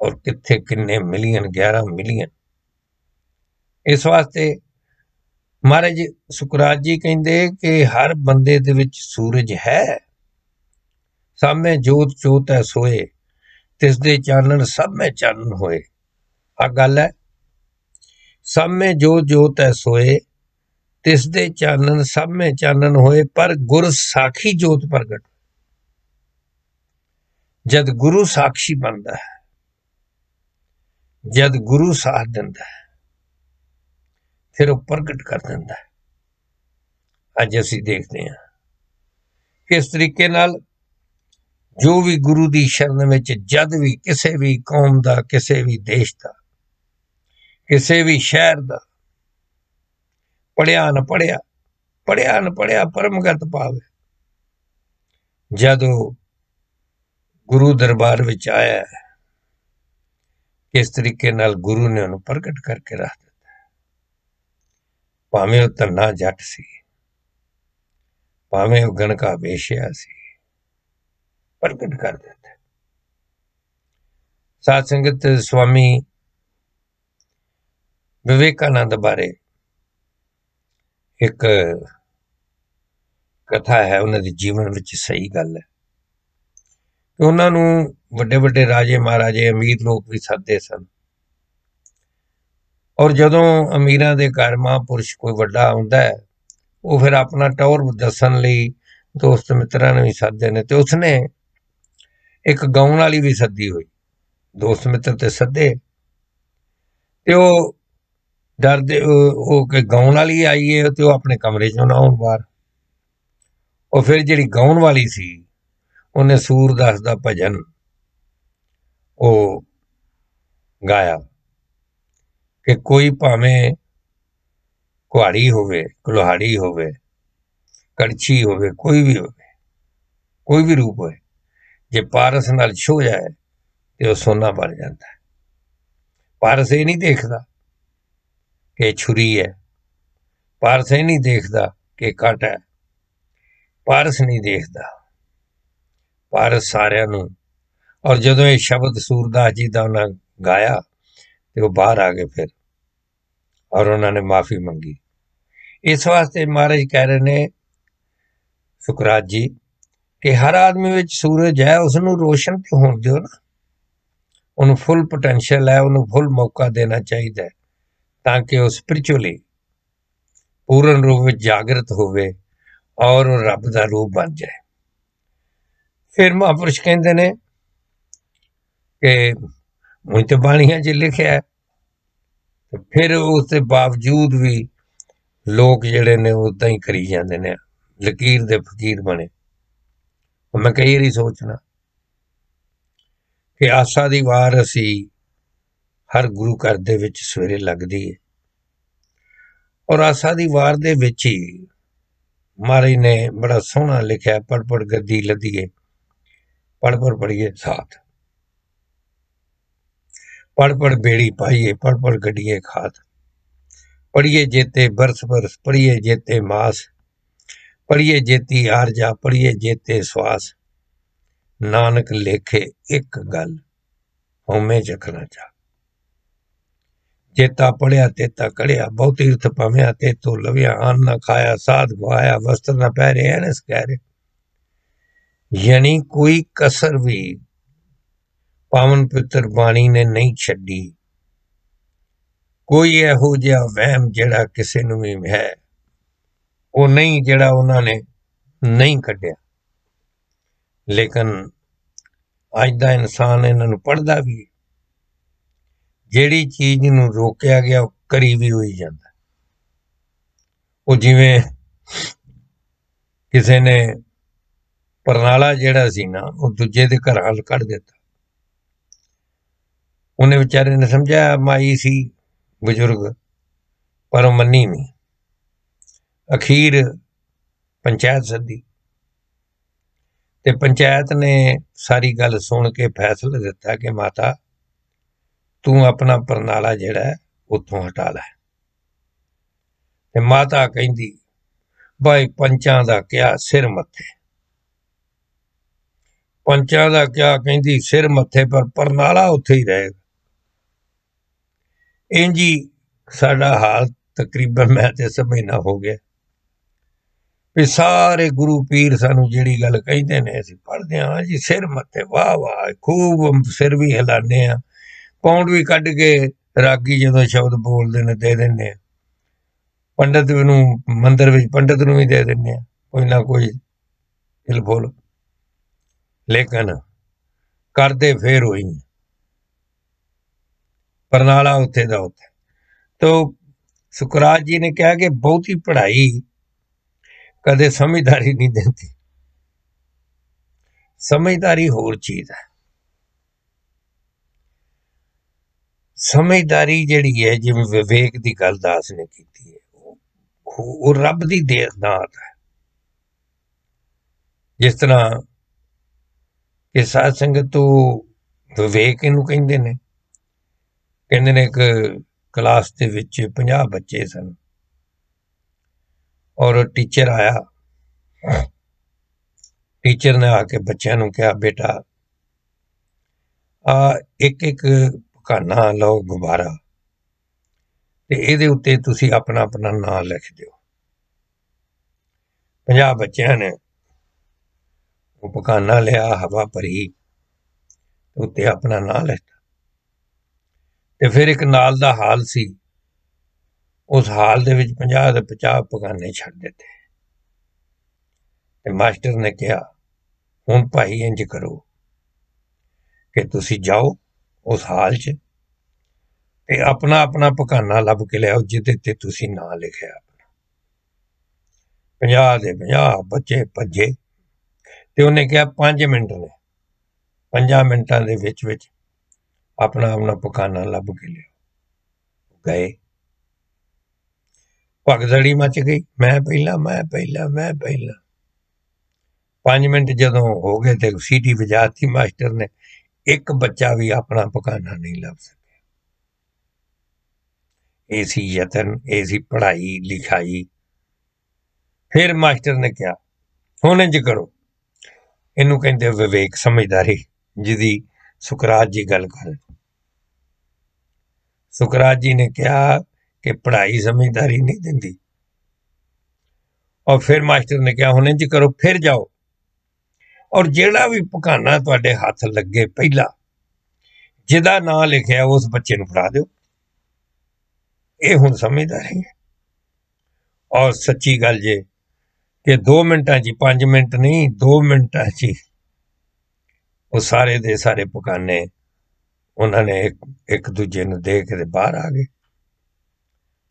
और कित्थे किन्ने मिलियन, 11 मिलियन। इस वास्ते महाराज सुकरात जी कहते कि हर बंदे दे विच सूरज है। सामे जोत जोत है सोए, तिस दे चानन सब में चानन होए। आ गल है। सामे जोत जोत है सोए, तिस दे चानन सब में चानन होए, पर गुर साखी जोत प्रगट। जद गुरु साक्षी बनता है, जद गुरु साथ दिंदा है, फिर वो प्रगट कर दिंदा है। अज असीं देखते हैं किस तरीके नाल जो भी गुरु की शरण में, जद भी किसी भी कौम का, किसी भी देश का, किसी भी शहर का, पढ़िया न पढ़िया, पढ़िया न पढ़िया परमगत पावे, जद गुरु दरबार विच आया है, किस तरीके नाल गुरु ने उन्हें प्रगट करके रख दिता है। भावें वह धन्ना जट सी, भावें वह गणका वेश्या सी, प्रगट कर देता है। साध संगत स्वामी विवेकानंद बारे एक कथा है, उन्होंने जीवन में सही गल है कि उन्होंने वड्डे वड्डे राजे महाराजे अमीर लोग भी सदते सन, और जदों अमीरां दे घर महापुरुष कोई वड्डा आउंदा है, वो फिर अपना टौर दसन लई दोस्त मित्रां ने भी सददे ने। ते उसने एक गाउण वाली भी सद्दी हुई, दोस्त मित्र ते सदे, ते ओह डरदे कि गाउण वाली आई है ते ओह अपने कमरे चों ना आउण बाहर। और फिर जिहड़ी गाउण वाली सी, उन्हें सूरदास दा भजन ओ गाया कि कोई भावें कुहाड़ी होवे, कुल्हाड़ी होवे, कड़छी होवे, कोई भी होवे, कोई भी रूप होए, जे पारस नाल छो जाए तो सोना बन जाता है। पारस ये नहीं देखता कि छुरी है, पारस ये नहीं देखता कि कांटा है, पारस नहीं देखता, पारस सारिਆਂ ਨੂੰ। और जदों ये शब्द सूरदास जी का उन्हें गाया तो वो बाहर आ गए फिर, और उन्होंने माफ़ी मंगी। इस वास्ते महाराज कह रहे ने सुकरात जी कि हर आदमी विच सूरज है, उसनूं रोशन तो होण दिओ ना। उन्हें फुल पोटेंशियल है, उन्हें फुल मौका देना चाहिए ताकि वह स्पिरिचुअली पूर्ण रूप में जागृत होवे और रब का रूप बन जाए। फिर महापुरुष कहते ने कि मुझ तो बाणियां च लिखिया है, तो फिर उसके बावजूद भी लोग जिहड़े ने उदां ही करी जांदे ने, लकीर दे फकीर बने। मैं कई बारी सोचना कि आसा दी वार असी हर गुरु घर दे विच सवेरे लगदी है, और आसा दी वार दे विच ही महाराज ने बड़ा सोहना लिखिया, पढ़ पढ़ गद्दी लदीए, पढ़ पढ़ पढ़िए साथ। पढ़ पढ़ बेड़ी पाइए पढ़ पढ़ गड्डिए खात पढ़िए जेते बरस बरस पढ़िए जेते मास पढ़िए जेती आरजा पढ़िए जेते श्वास नानक लेखे एक गल होमे जखना चा जेता पढ़िया तेता कड़िया बहु तीर्थ पव्या तेतो लविया अन्न न खाया साध गवाया वस्त्र न पहरे एनस कहरे यानी कोई कसर भी पावन पितर बाणी ने नहीं छड्डी कोई ਇਹੋ ਜਿਹਾ ਵਹਿਮ ਜਿਹੜਾ ਕਿਸੇ ਨੂੰ ਵੀ ਹੈ ਉਹ ਨਹੀਂ ਜਿਹੜਾ ਉਹਨਾਂ ਨੇ ਨਹੀਂ ਕੱਢਿਆ ਲੇਕਿਨ ਅੱਜ ਦਾ ਇਨਸਾਨ ਇਹਨਾਂ ਨੂੰ ਪੜ੍ਹਦਾ ਵੀ ਜਿਹੜੀ ਚੀਜ਼ ਨੂੰ ਰੋਕਿਆ ਗਿਆ ਉਹ ਕਰੀ ਵੀ ਹੋਈ ਜਾਂਦਾ ਉਹ ਜਿਵੇਂ ਕਿਸੇ ਨੇ ਪਰਨਾਲਾ ਜਿਹੜਾ ਸੀ ਨਾ ਉਹ ਦੂਜੇ ਦੇ ਘਰਾਂ ਵੱਲ ਕੱਢ ਦਿੱਤਾ ਉਹਨੇ ਵਿਚਾਰੇ ਨੇ ਸਮਝਿਆ ਮਾਈ ਸੀ ਬਜ਼ੁਰਗ ਪਰ ਉਹ ਮੰਨੀ ਨਹੀਂ ਅਖੀਰ ਪੰਚਾਇਤ ਸੱਦੀ ਤੇ ਪੰਚਾਇਤ ਨੇ ਸਾਰੀ ਗੱਲ ਸੁਣ ਕੇ ਫੈਸਲਾ ਦਿੱਤਾ ਕਿ ਮਾਤਾ ਤੂੰ ਆਪਣਾ ਪਰਨਾਲਾ ਜਿਹੜਾ ਉੱਥੋਂ ਹਟਾ ਲੈ ਤੇ ਮਾਤਾ ਕਹਿੰਦੀ ਭਾਈ ਪੰਚਾਂ ਦਾ ਕਿਹਾ ਸਿਰ ਮੱਥੇ ਪੰਚਾਂ ਦਾ ਕਿਹਾ ਕਹਿੰਦੀ ਸਿਰ ਮੱਥੇ ਪਰ ਪਰਨਾਲਾ ਉੱਥੇ ਹੀ ਰਹੇਗਾ ਇੰਜ ਹੀ ਸਾਡਾ ਹਾਲ ਤਕਰੀਬਨ ਮੈਂ ਤੇ ਸਮਝਣਾ ਹੋ ਗਿਆ ਵੀ ਸਾਰੇ ਗੁਰੂ ਪੀਰ ਸਾਨੂੰ ਜਿਹੜੀ ਗੱਲ ਕਹਿੰਦੇ ਨੇ ਅਸੀਂ ਪੜ੍ਹਦੇ ਹਾਂ ਜੀ ਸਿਰ ਮੱਥੇ ਵਾਹ ਵਾਹ ਖੂਬ ਸਿਰ ਵੀ ਹਿਲਾਉਂਦੇ ਹਾਂ ਪੌਂਡ ਵੀ ਕੱਢ ਕੇ ਰਾਗੀ ਜਦੋਂ ਸ਼ਬਦ ਬੋਲਦੇ ਨੇ ਦੇ ਦਿੰਦੇ ਆ ਪੰਡਤ ਨੂੰ ਮੰਦਰ ਵਿੱਚ ਪੰਡਤ ਨੂੰ ਵੀ ਦੇ ਦਿੰਦੇ ਆ ਕੋਈ ਨਾ ਕੋਈ ਹਿਲ ਫੁਲ ਲੇਕਿਨ ਕਰਦੇ ਫੇਰ ਹੋਈ ਪਰਨਾਲਾ ਉੱਥੇ ਦਾ ਉੱਥੇ ਤੋ ਸੁਕਰਾਤ ਜੀ ਨੇ ਕਿਹਾ ਕਿ ਬਹੁਤੀ ਪੜ੍ਹਾਈ ਕਦੇ ਸਮਝਦਾਰੀ ਨਹੀਂ ਦਿੰਦੀ ਸਮਝਦਾਰੀ ਹੋਰ ਚੀਜ਼ ਹੈ ਸਮਝਦਾਰੀ ਜਿਹੜੀ ਹੈ ਜਿਵੇਂ ਵਿਵੇਕ ਦੀ ਗੱਲ ਦਾਸ ਨੇ ਕੀਤੀ ਹੈ ਉਹ ਰੱਬ ਦੀ ਦਾਤ ਹੈ ਜਿਸ ਤਰ੍ਹਾਂ ਕਿ ਸਾਧ ਸੰਗਤ ਤੋਂ ਵਿਵੇਕ ਇਹਨੂੰ ਕਹਿੰਦੇ ਨੇ ਇੱਕ ਕਲਾਸ ਦੇ ਵਿੱਚ 50 ਬੱਚੇ ਸਨ ਔਰ ਟੀਚਰ ਆਇਆ ਟੀਚਰ ਨੇ ਆ ਕੇ ਬੱਚਿਆਂ ਨੂੰ ਕਿਹਾ ਬੇਟਾ ਆ ਇੱਕ ਪਖਾਨਾ ਲਓ ਗੁਬਾਰਾ ਤੇ ਇਹਦੇ ਉੱਤੇ ਤੁਸੀਂ ਆਪਣਾ ਆਪਣਾ ਨਾਂ ਲਿਖ ਦਿਓ 50 ਬੱਚਿਆਂ ਨੇ ਉਹ ਪਖਾਨਾ ਲਿਆ ਹਵਾ ਭਰੀ ਉੱਤੇ ਆਪਣਾ ਨਾਂ ਲਿਖਤਾ ਤੇ ਫਿਰ ਇੱਕ ਨਾਲ ਦਾ ਹਾਲ ਸੀ ਉਸ ਹਾਲ ਦੇ ਵਿੱਚ 50 ਦੇ 50 ਪਖਾਨੇ ਛੱਡ ਦਿੱਤੇ ਤੇ ਮਾਸਟਰ ਨੇ ਕਿਹਾ ਹੁਣ ਭਾਈ ਇੰਜ ਕਰੋ ਕਿ ਤੁਸੀਂ ਜਾਓ ਉਸ ਹਾਲ 'ਚ ਤੇ ਆਪਣਾ ਆਪਣਾ ਪਖਾਨਾ ਲੱਭ ਕੇ ਲਿਆਓ ਜਿਹਦੇ ਤੇ ਤੁਸੀਂ ਨਾਂ ਲਿਖਿਆ ਆਪਣਾ 50 ਦੇ 50 ਬੱਚੇ ਭੱਜੇ ਤੇ ਉਹਨੇ ਕਿਹਾ 5 ਮਿੰਟ ਨੇ 5 ਮਿੰਟਾਂ ਦੇ ਵਿੱਚ ਆਪਣਾ ਆਪਣਾ ਪਖਾਨਾ ਲੱਭ ਕੇ ਲਿਆਓ ਗਏ ਭਗਦੜੀ ਮਚ ਗਈ ਮੈਂ ਪਹਿਲਾਂ 5 ਮਿੰਟ ਜਦੋਂ ਹੋ ਗਏ ਤੇ ਸੀਟੀ ਵਜਾਤੀ ਮਾਸਟਰ ਨੇ ਇੱਕ ਬੱਚਾ ਵੀ ਆਪਣਾ ਪਖਾਨਾ ਨਹੀਂ ਲੱਭ ਸਕਿਆ ਇਹ ਸੀ ਯਤਨ ਇਹ ਸੀ ਪੜ੍ਹਾਈ ਲਿਖਾਈ ਫਿਰ ਮਾਸਟਰ ਨੇ ਕਿਹਾ ਹੁਣ ਇੰਜ ਕਰੋ ਇਹਨੂੰ ਕਹਿੰਦੇ ਵਿਵੇਕ ਸਮਝਦਾਰੀ ਜਿਹਦੀ ਸੁਕਰਾਤ ਜੀ ਗੱਲ ਕਰ ਸੁਕਰਾਤ ਜੀ ਨੇ ਕਿਹਾ ਕਿ ਪੜ੍ਹਾਈ ਸਮਝਦਾਰੀ ਨਹੀਂ ਦਿੰਦੀ ਔਰ ਫਿਰ ਮਾਸਟਰ ਨੇ ਕਿਹਾ ਹੁਣ ਇੰਜ ਕਰੋ ਫਿਰ ਜਾਓ ਔਰ ਜਿਹੜਾ ਵੀ ਪਖਾਨਾ ਤੁਹਾਡੇ ਹੱਥ ਲੱਗੇ ਪਹਿਲਾਂ ਜਿਹਦਾ ਨਾਂ ਲਿਖਿਆ ਉਸ ਬੱਚੇ ਨੂੰ ਫੜਾ ਦਿਓ ਇਹ ਹੁਣ ਸਮਝਦਾਰੀ ਹੈ ਔਰ ਸੱਚੀ ਗੱਲ ਜੇ ਕਿ 2 ਮਿੰਟਾਂ 'ਚ 5 ਮਿੰਟ ਨਹੀਂ 2 ਮਿੰਟਾਂ 'ਚ ਉਹ ਸਾਰੇ ਦੇ ਸਾਰੇ ਪਖਾਨੇ ਉਹਨਾਂ ਨੇ ਇੱਕ ਦੂਜੇ ਨੂੰ ਦੇ ਕੇ ਬਾਹਰ ਆ ਗਏ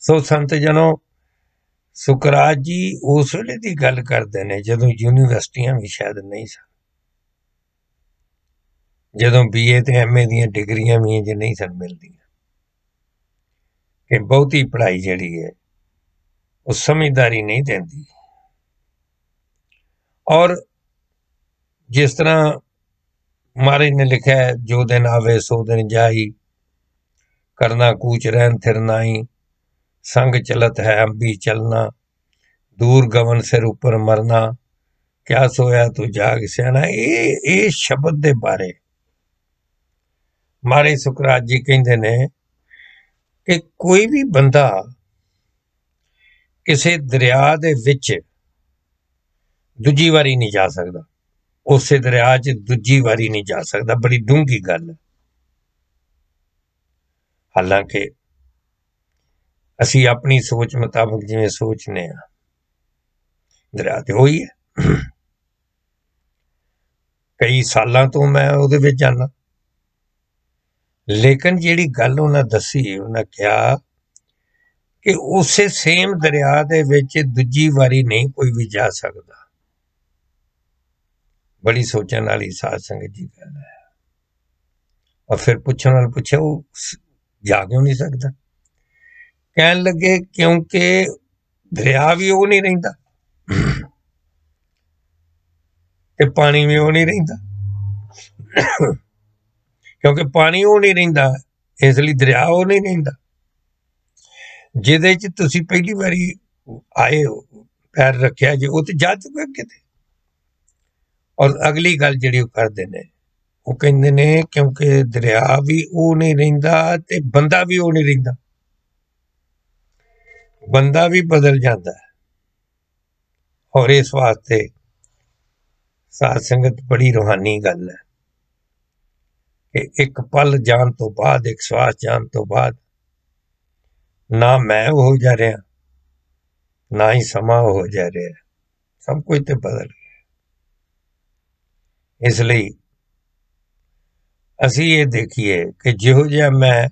ਸੋ ਸੰਤ ਜਨੋ ਸੁਕਰਾਤ ਜੀ ਉਸ ਵੇਲੇ ਦੀ ਗੱਲ ਕਰਦੇ ਨੇ ਜਦੋਂ ਯੂਨੀਵਰਸਿਟੀਆਂ ਵੀ ਸ਼ਾਇਦ ਨਹੀਂ ਸਨ ਜਦੋਂ BA ਤੇ MA ਦੀਆਂ ਡਿਗਰੀਆਂ ਵੀ ਜੇ ਨਹੀਂ ਸਨ ਮਿਲਦੀਆਂ ਕਿ ਬਹੁਤੀ ਪੜ੍ਹਾਈ ਜਿਹੜੀ ਹੈ ਉਹ ਸਮਝਦਾਰੀ ਨਹੀਂ ਦਿੰਦੀ ਔਰ ਜਿਸ ਤਰ੍ਹਾਂ ਮਹਾਰਾਜ ਨੇ ਲਿਖਿਆ ਜੋ ਦਿਨ ਆਵੇ ਸੋ ਦਿਨ ਜਾਈ करना कूच रहन थिर नाई, संग चलत है अंबी चलना, दूर गवन सिर उपर मरना, क्या सोया तू जाग सियाना। ये शब्द दे बारे महाराज सुखराज जी कहते ने कि कोई भी बंदा किसी दरिया दे विच दूजी वारी नहीं जा सकता, उस दरिया च दूजी वारी नहीं जा सकता। बड़ी डूंगी गल है। हालांकि असी अपनी सोच मुताबिक जिवें सोचने आ, दरिया तो वही है। कई सालों तो मैं उहदे विच जाना, लेकिन जिहड़ी गल उन्हें दसी, उन्हें कहा कि उस सेम दरिया दे विच दूजी वारी नहीं कोई भी जा सकता। बड़ी सोचने वाली साध संगत जी गल है। और फिर पूछने वाले पूछे वो जा क्यों नहीं सकता? कहन लगे क्योंकि दरिया भी वो नहीं रहिंदा ते पानी भी वो नहीं रहिंदा। क्योंकि पानी वो नहीं रहिंदा, इसलिए दरिया वो नहीं रहिंदा। जिहदे च तुसीं पहली वारी आए हो, पैर रखिया जी, वो तो जा चुके किते। और अगली गल जिहड़ी वो करदे ने, वो कहंदे ने क्योंकि दरिया भी वो नहीं रहिंदा ते बंदा भी वो नहीं रहिंदा, बंदा भी बदल जाता है। और इस वास्ते साध संगत बड़ी रूहानी गल है कि एक पल जान तो बाद, एक श्वास जान तो बाद ना मैं हो जा रहा, ना ही समा हो जा रहा, सब कुछ तो बदल गया। इसलिए असी ये देखिए कि जिहो जिहा मैं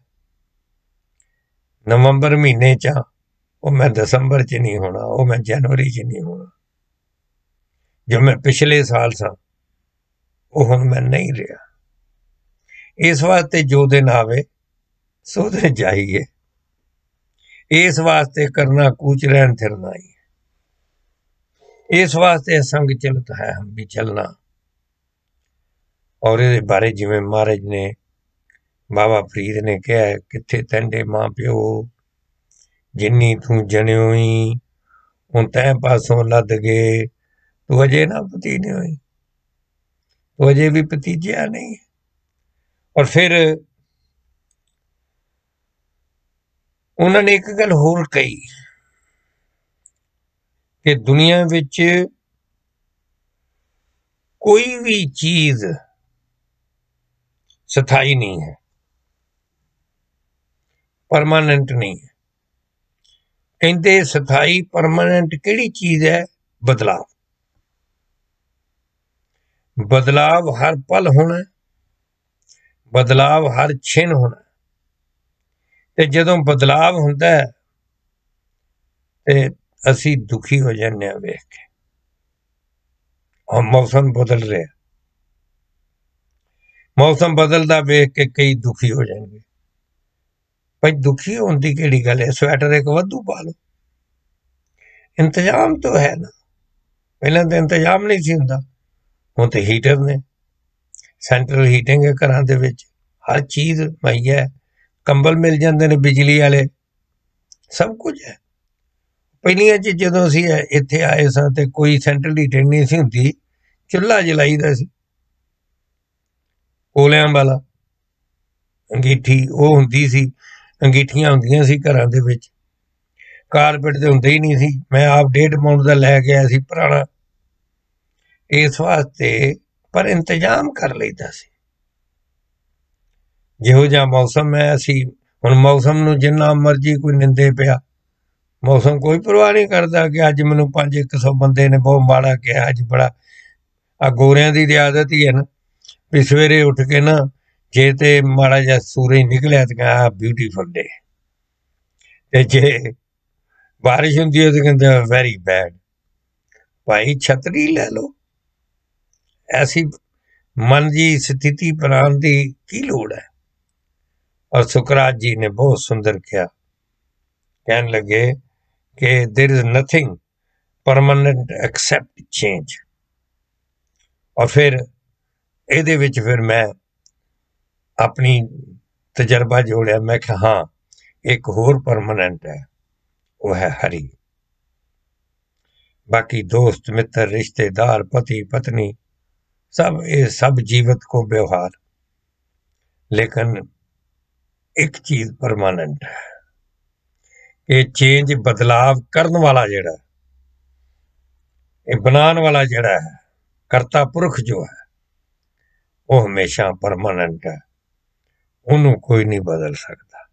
नवंबर महीने च हाँ, वो मैं दसंबर च नहीं होना, वो मैं जनवरी च नहीं होना। जो मैं पिछले साल सा, वो हुण मैं नहीं रहा। इस वास्ते जो दिन आवे सो दिन जाइए, इस वास्ते करना कूच रहन थिर नाई, इस वास्ते संग चलत है हम भी चलना। और इहदे बारे जिवें महाराज ने, बाबा फरीद ने कहा है, किथे तैंडे मां प्यो जिन्नी तू जनियोई, हुण तैं पासों लद गए, तू अजे ना पती नहीं होई, तू अजे भी भतीजिया नहीं। और फिर उन्होंने एक गल होर कही कि दुनिया विच कोई भी चीज स्थाई नहीं है, परमानेंट नहीं है। कहते स्थाई परमानेंट किहड़ी चीज है? बदलाव। बदलाव हर पल होना, बदलाव हर छिन होना। ते जदों बदलाव हुंदा है ते असी दुखी हो जाने वेख के। और मौसम बदल रहा, मौसम बदलता वेख के कई दुखी हो जाएंगे। भाई दुखी होने की केड़ी गल है? स्वेटर एक वाधू पा लो, इंतजाम तो है ना। पहले तो इंतजाम नहीं सी हुंदा, हुण ते हीटर ने, सेंट्रल हीटिंग है घरां दे विच, हर चीज मुहैया है, कंबल मिल जाते हैं बिजली वाले, सब कुछ है। पहलियां च जदों असीं इत्थे आए सां ते कोई सेंट्रल हीटिंग नहीं सी हुंदी, चुल्हा जलाईदा सी कोलियां वाला, अंगीठी वो हुंदी सी, अंगीठियां हुंदियां सी घरां दे विच, कारपेट तो हुंदे ही नहीं सी। मैं आप 1.5 पाउंड का लै गया सी पुराना, इस वास्ते। पर इंतजाम कर लईदा सी। जिहो जिहा मौसम है, असी हुण मौसम नूं जिन्ना मर्जी कोई निंदे पिया, मौसम कोई परवाह नहीं करता कि अज मैनूं 500-100 बंदे ने बहुत माड़ा कहा, अज बड़ा। आ गोरियां दी ते आदत ही है ना भी सवेरे उठ के ना, जे ते माड़ा जिहा सूरज निकलिया ते कहा ब्यूटीफुल डे, ते जे बारिश हुंदी है तो कहंदे वेरी बैड। भाई छतरी लै लो, ऐसी मन की स्थिति बनाने की की लोड़ है? और सुखराज जी ने बहुत सुंदर किया, कहन लगे कि there is nothing permanent except change. और फिर ਇਹਦੇ ਵਿੱਚ ਫਿਰ मैं अपनी तजर्बा जोड़िया। मैं कहा हाँ, एक होर परमानेंट है, वो है हरि। बाकी दोस्त मित्र रिश्तेदार पति पत्नी सब ये सब जीवित को व्यवहार, लेकिन एक चीज परमानेंट है कि चेंज बदलाव करने वाला जेड़ा, ये बनाने वाला जेड़ा है, कर्ता पुरख जो है, वो हमेशा परमानेंट है, उन्होंने कोई नहीं बदल सकता।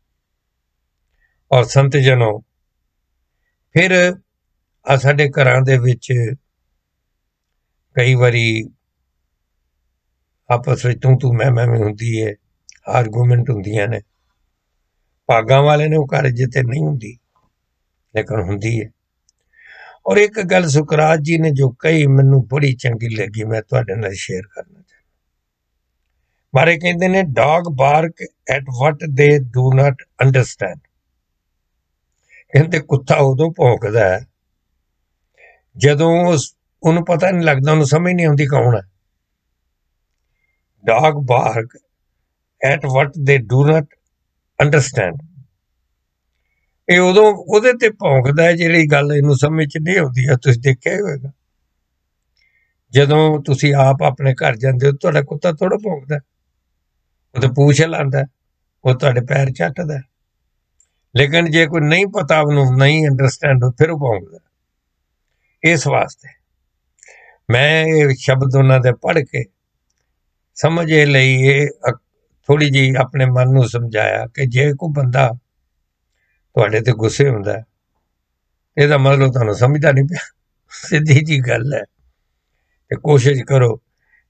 और संत जनों, फिर साडे घरां दे विच कई बारी आपस में तू मैं भी हुंदी है, आर्गूमेंट हुंदियां ने। भागां वाले ने वो घर जिते नहीं हुंदी, लेकिन हुंदी है। और एक गल सुकरात जी ने जो कही मैनू बड़ी चंगी लगी, मैं तुहाडे नाल शेयर करना चाहता। मारे कहंदे ने dog bark at what they do not understand. कहंदे कुत्ता उदों भौंकदा है जदों उन्हें पता नहीं लगता, उन्हें समझ नहीं आती कौन है। Dog bark at what they do not understand, ये उदों उहदे ते भौंकदा है जिहड़ी गल इहनूं समझ च नहीं आउंदी है। तुसीं देखिआ ही होएगा, जदों तुसीं आप अपने घर जांदे हो, तुहाडा कुत्ता थोड़ा भौंकदा, वो तो पूछ हिलांदा, वो तुहाडे पैर झट्टदा। लेकिन जे कोई नहीं पता, उन्होंने नहीं अंडरस्टैंड हो, फिर वो भौंकदा। इस वास्ते मैं ये शब्द उन्हां दे पढ़ के समझ ये लई, ये थोड़ी जी अपने मन नूं समझाया कि जे कोई बंदा तुहाडे ते गुस्से हुंदा है, ਇਹਦਾ मतलब तुहानूं समझदा नहीं पिया। सीधी जी गल है, ते कोशिश करो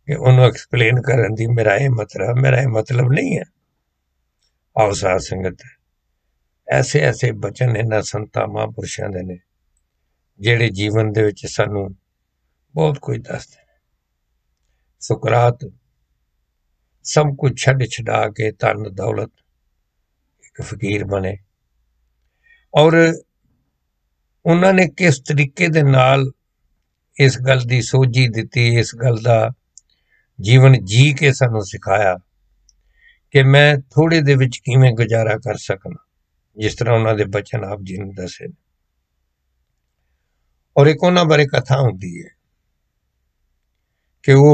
कि उन्होंने एक्सप्लेन करन दी, मेरा ये मतलब नहीं है। आओ साध संगत, ऐसे ऐसे बचन इन्हां संतां महापुरुषां दे ने जिहड़े जीवन दे विच सानूं बहुत कुछ दसदे ने। सुकरात सब कुछ छड्ड छडा के धन दौलत एक फकीर बने, और उन्होंने किस तरीके दे नाल इस गल दी सोझी दिती, इस गल दा जीवन जी के सानूं सिखाया कि मैं थोड़े दे विच किवें गुजारा कर सकना, जिस तरह उन्हां दे बचन आप जी ने दसे। और एक उन्हां बारे कथा हुंदी है कि वो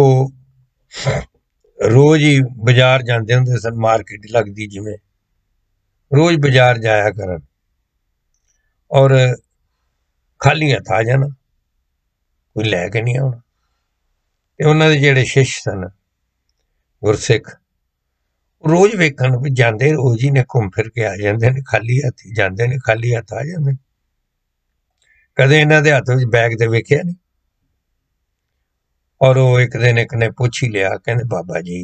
रोज ही बाजार जांदे हुंदे सन, मार्केट लगदी जिवें, रोज बाजार जाया करन और खाली हत्थ आ जाना, कोई लैके नहीं आउणा। ते उन्हां दे जिहड़े शिष्य सन गुरसिख, रोज वेखन भी जांदे रोज ही ने, घूम फिर के आ जांदे ने, खाली हत्थ ही जांदे ने, खाली हत्थ आ जांदे ने। कदे इन्हां दे हत्थ विच बैग ते वेखिआ नहीं। और वो एक दिन एक ने पुछ ही लिया, कहंदे बाबा जी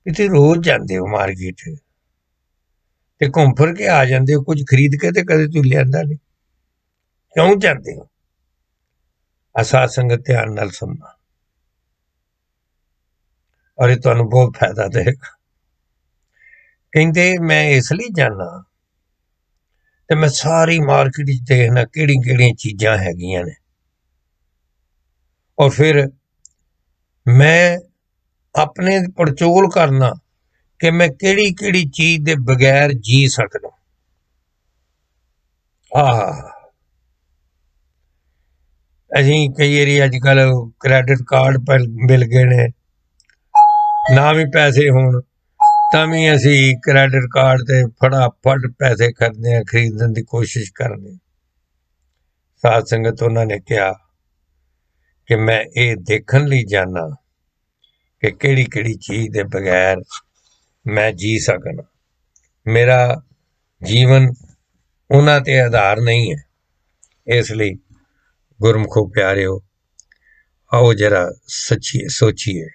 तुसीं रोज जांदे हो मार्केट ते घूम फिर के आ जांदे हो, कुछ खरीद के ते कदे तुसीं लिआंदा नहीं, क्यों जांदे हो? साध संगत ध्यान नाल सुनना, और ये तुहानूं बहुत फायदा देगा। कहंदे मैं इसलिए जाना ते मैं सारी मार्केट च देखना किहड़ी किहड़ियां चीजां हैगियां ने, और फिर मैं अपने पड़चोल करना कि मैं किहड़ी किहड़ी चीज दे बगैर जी सकदा। असीं कई वारी अजकल क्रैडिट कार्ड मिल गए ने, ना भी पैसे होण तां भी असीं क्रैडिट कार्ड ते फटाफट पैसे करदे, खरीदण दी कोशिश करदे। साध संगत उन्हां ने कहा कि मैं ये देखण लई जाना कि किहड़ी किहड़ी चीज दे बगैर मैं जी सकना। मेरा जीवन उन्हां ते आधार नहीं है। इसलिए गुरमुखो प्यारिओ, आओ जरा सोचीए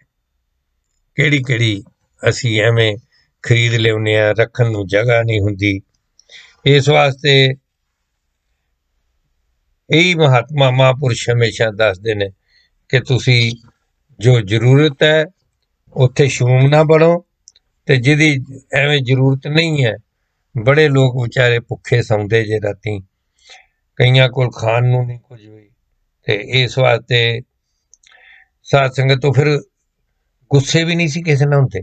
किहड़ी किहड़ी असीं एवें खरीद लिआउने आ, रखण नूं जगह नहीं हुंदी। इस वास्ते यही महात्मा महापुरुष हमेशा दसदे ने कि तुसीं जो जरूरत है उत्थे शूम ना बनो, ते जिहदी एवें जरूरत नहीं है, बड़े लोग बेचारे भुखे सौंदे जे रातीं, कईयां कोल खाण नूं नहीं कुछ भी। ते इस वास्ते साध संगत तो फिर गुस्से भी नहीं सी किसे नाल हुंदे।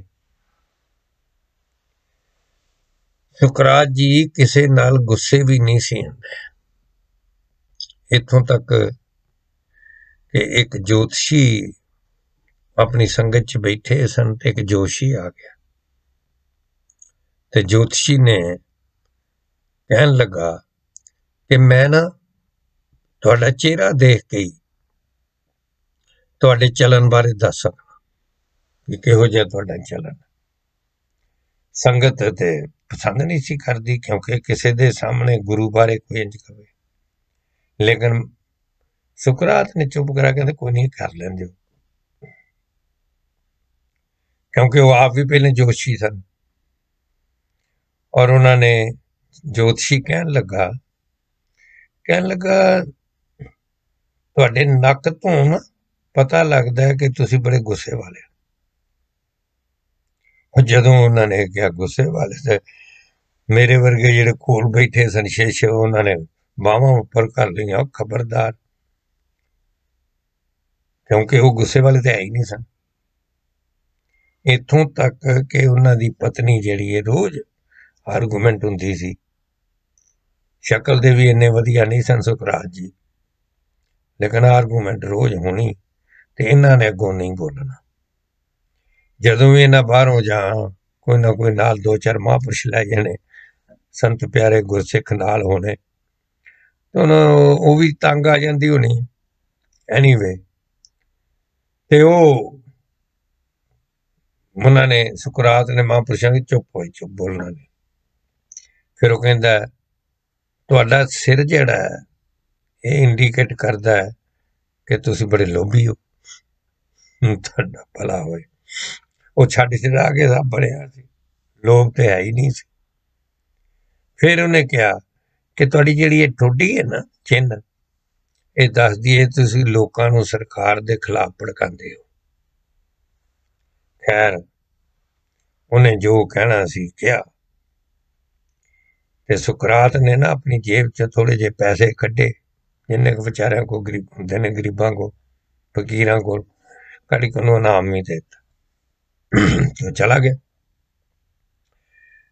ਸੁਕਰਾਤ ਜੀ ਕਿਸੇ ਨਾਲ ਗੁੱਸੇ ਵੀ ਨਹੀਂ ਸੀ ਹੁੰਦੇ। ਇੱਥੋਂ ਤੱਕ ਕਿ ਇੱਕ ਜੋਤਸ਼ੀ ਆਪਣੀ ਸੰਗਤ 'ਚ ਬੈਠੇ ਸਨ ਤੇ ਇੱਕ ਜੋਸ਼ੀ ਆ ਗਿਆ ਤੇ ਜੋਤਸ਼ੀ ਨੇ ਕਹਿਣ ਲੱਗਾ ਕਿ ਮੈਂ ਨਾ ਤੁਹਾਡਾ ਚਿਹਰਾ ਦੇਖ ਕੇ ਹੀ ਤੁਹਾਡੇ ਚੱਲਣ ਬਾਰੇ ਦੱਸ ਸਕਦਾ ਕਿ ਕਿਹੋ ਜਿਹਾ ਤੁਹਾਡਾ ਚੱਲਣ। ਸੰਗਤ ਤੇ ਪਸੰਦ ਨਹੀਂ ਸੀ ਕਰਦੀ ਕਿਉਂਕਿ ਕਿਸੇ ਦੇ ਸਾਹਮਣੇ ਗੁਰੂ ਬਾਰੇ ਕੋਈ ਇੰਝ ਕਵੇ, ਲੇਕਿਨ ਸੁਕਰਾਤ ਨੇ ਚੁੱਪ ਕਰਾ ਕਹਿੰਦੇ ਕੋਈ ਨਹੀਂ, ਕਰ ਲੈਂਦੇ ਹੋ, ਕਿਉਂਕਿ ਉਹ ਆਪ ਵੀ ਪਹਿਲੇ ਜੋਸ਼ੀ ਸਨ। ਔਰ ਉਹਨਾਂ ਨੇ ਜੋਤਸ਼ੀ ਕਹਿਣ ਲੱਗਾ ਤੁਹਾਡੇ ਨੱਕ ਤੋਂ ਨਾ ਪਤਾ ਲੱਗਦਾ ਹੈ ਕਿ ਤੁਸੀਂ ਬੜੇ ਗੁੱਸੇ ਵਾਲੇ ਹੋ। ਜਦੋਂ ਉਹਨਾਂ ਨੇ ਕਿਹਾ ਗੁੱਸੇ ਵਾਲੇ, ਤੇ ਮੇਰੇ ਵਰਗੇ ਜਿਹੜੇ ਕੋਲ ਬੈਠੇ ਸਨ ਸ਼ੇਸ਼, ਉਹਨਾਂ ਨੇ ਬਾਹਾਂ ਉੱਪਰ ਕਰ ਲਈਆਂ, ਖਬਰਦਾਰ, ਕਿਉਂਕਿ ਉਹ ਗੁੱਸੇ ਵਾਲੇ ਤੇ ਹੈ ਹੀ ਨਹੀਂ ਸਨ। ਇੱਥੋਂ ਤੱਕ ਕਿ ਉਹਨਾਂ ਦੀ ਪਤਨੀ ਜਿਹੜੀ ਹੈ ਰੋਜ਼ ਆਰਗੂਮੈਂਟ ਹੁੰਦੀ ਸੀ। ਸ਼ਕਲ ਦੇ ਵੀ ਇੰਨੇ ਵਧੀਆ ਨਹੀਂ ਸਨ ਸੁਕਰਾਤ ਜੀ, ਲੇਕਿਨ ਆਰਗੂਮੈਂਟ ਰੋਜ਼ ਹੋਣੀ ਤੇ ਇਹਨਾਂ ਨੇ ਅੱਗੋਂ ਨਹੀਂ ਬੋਲਣਾ। ਜਦੋਂ ਵੀ ਇਹਨਾਂ ਬਾਹਰੋਂ ਜਾਣ ਕੋਈ ਨਾ ਕੋਈ ਨਾਲ 2-4 ਮਹਾਂਪੁਰਸ਼ ਲੈ ਜਾਣੇ, ਸੰਤ ਪਿਆਰੇ ਗੁਰਸਿੱਖ ਨਾਲ ਹੋਣੇ, ਉਹ ਵੀ ਤੰਗ ਆ ਜਾਂਦੀ ਹੋਣੀ ਐਨੀਵੇ। ਤੇ ਉਹਨਾਂ ਨੇ ਸੁਕਰਾਤ ਨੇ ਮਹਾਂਪੁਰਸ਼ਾਂ ਦੀ ਚੁੱਪ ਹੋਈ, ਚੁੱਪ ਬੋਲਣਾ ਨਹੀਂ। ਫਿਰ ਉਹ ਕਹਿੰਦਾ ਤੁਹਾਡਾ ਸਿਰ ਜਿਹੜਾ ਹੈ ਇਹ ਇੰਡੀਕੇਟ ਕਰਦਾ ਹੈ ਕਿ ਤੁਸੀਂ ਬੜੇ ਲੋਭੀ ਹੋ, ਤੁਹਾਡਾ ਭਲਾ ਹੋਏ। ਉਹ ਛੱਡ ਛਡਾ ਕੇ ਸਭ ਬਣਿਆ ਸੀ, ਲੋਭ ਤੇ ਹੈ ਹੀ ਨਹੀਂ ਸੀ। ਫਿਰ ਉਹਨੇ ਕਿਹਾ ਕਿ ਤੁਹਾਡੀ ਜਿਹੜੀ ਇਹ ਠੋਡੀ ਹੈ ਨਾ ਚਿੰਨ੍ਹ, ਇਹ ਦੱਸਦੀ ਹੈ ਤੁਸੀਂ ਲੋਕਾਂ ਨੂੰ ਸਰਕਾਰ ਦੇ ਖਿਲਾਫ ਭੜਕਾਉਂਦੇ ਹੋ। ਖੈਰ ਉਹਨੇ ਜੋ ਕਹਿਣਾ ਸੀ ਕਿਹਾ ਤੇ ਸੁਕਰਾਤ ਨੇ ਨਾ ਆਪਣੀ ਜੇਬ 'ਚ ਥੋੜੇ ਜਿਹੇ ਪੈਸੇ ਕੱਢੇ, ਜਿੰਨੇ ਕੁ ਵਿਚਾਰਿਆਂ ਕੋਲ ਗਰੀਬ ਹੁੰਦੇ ਨੇ, ਗਰੀਬਾਂ ਕੋਲ, ਫਕੀਰਾਂ ਕੋਲ, ਕੜੀ ਨੂੰ ਇਨਾਮ ਵੀ ਦੇ ਦਿੱਤਾ। ਚਲਾ ਗਿਆ।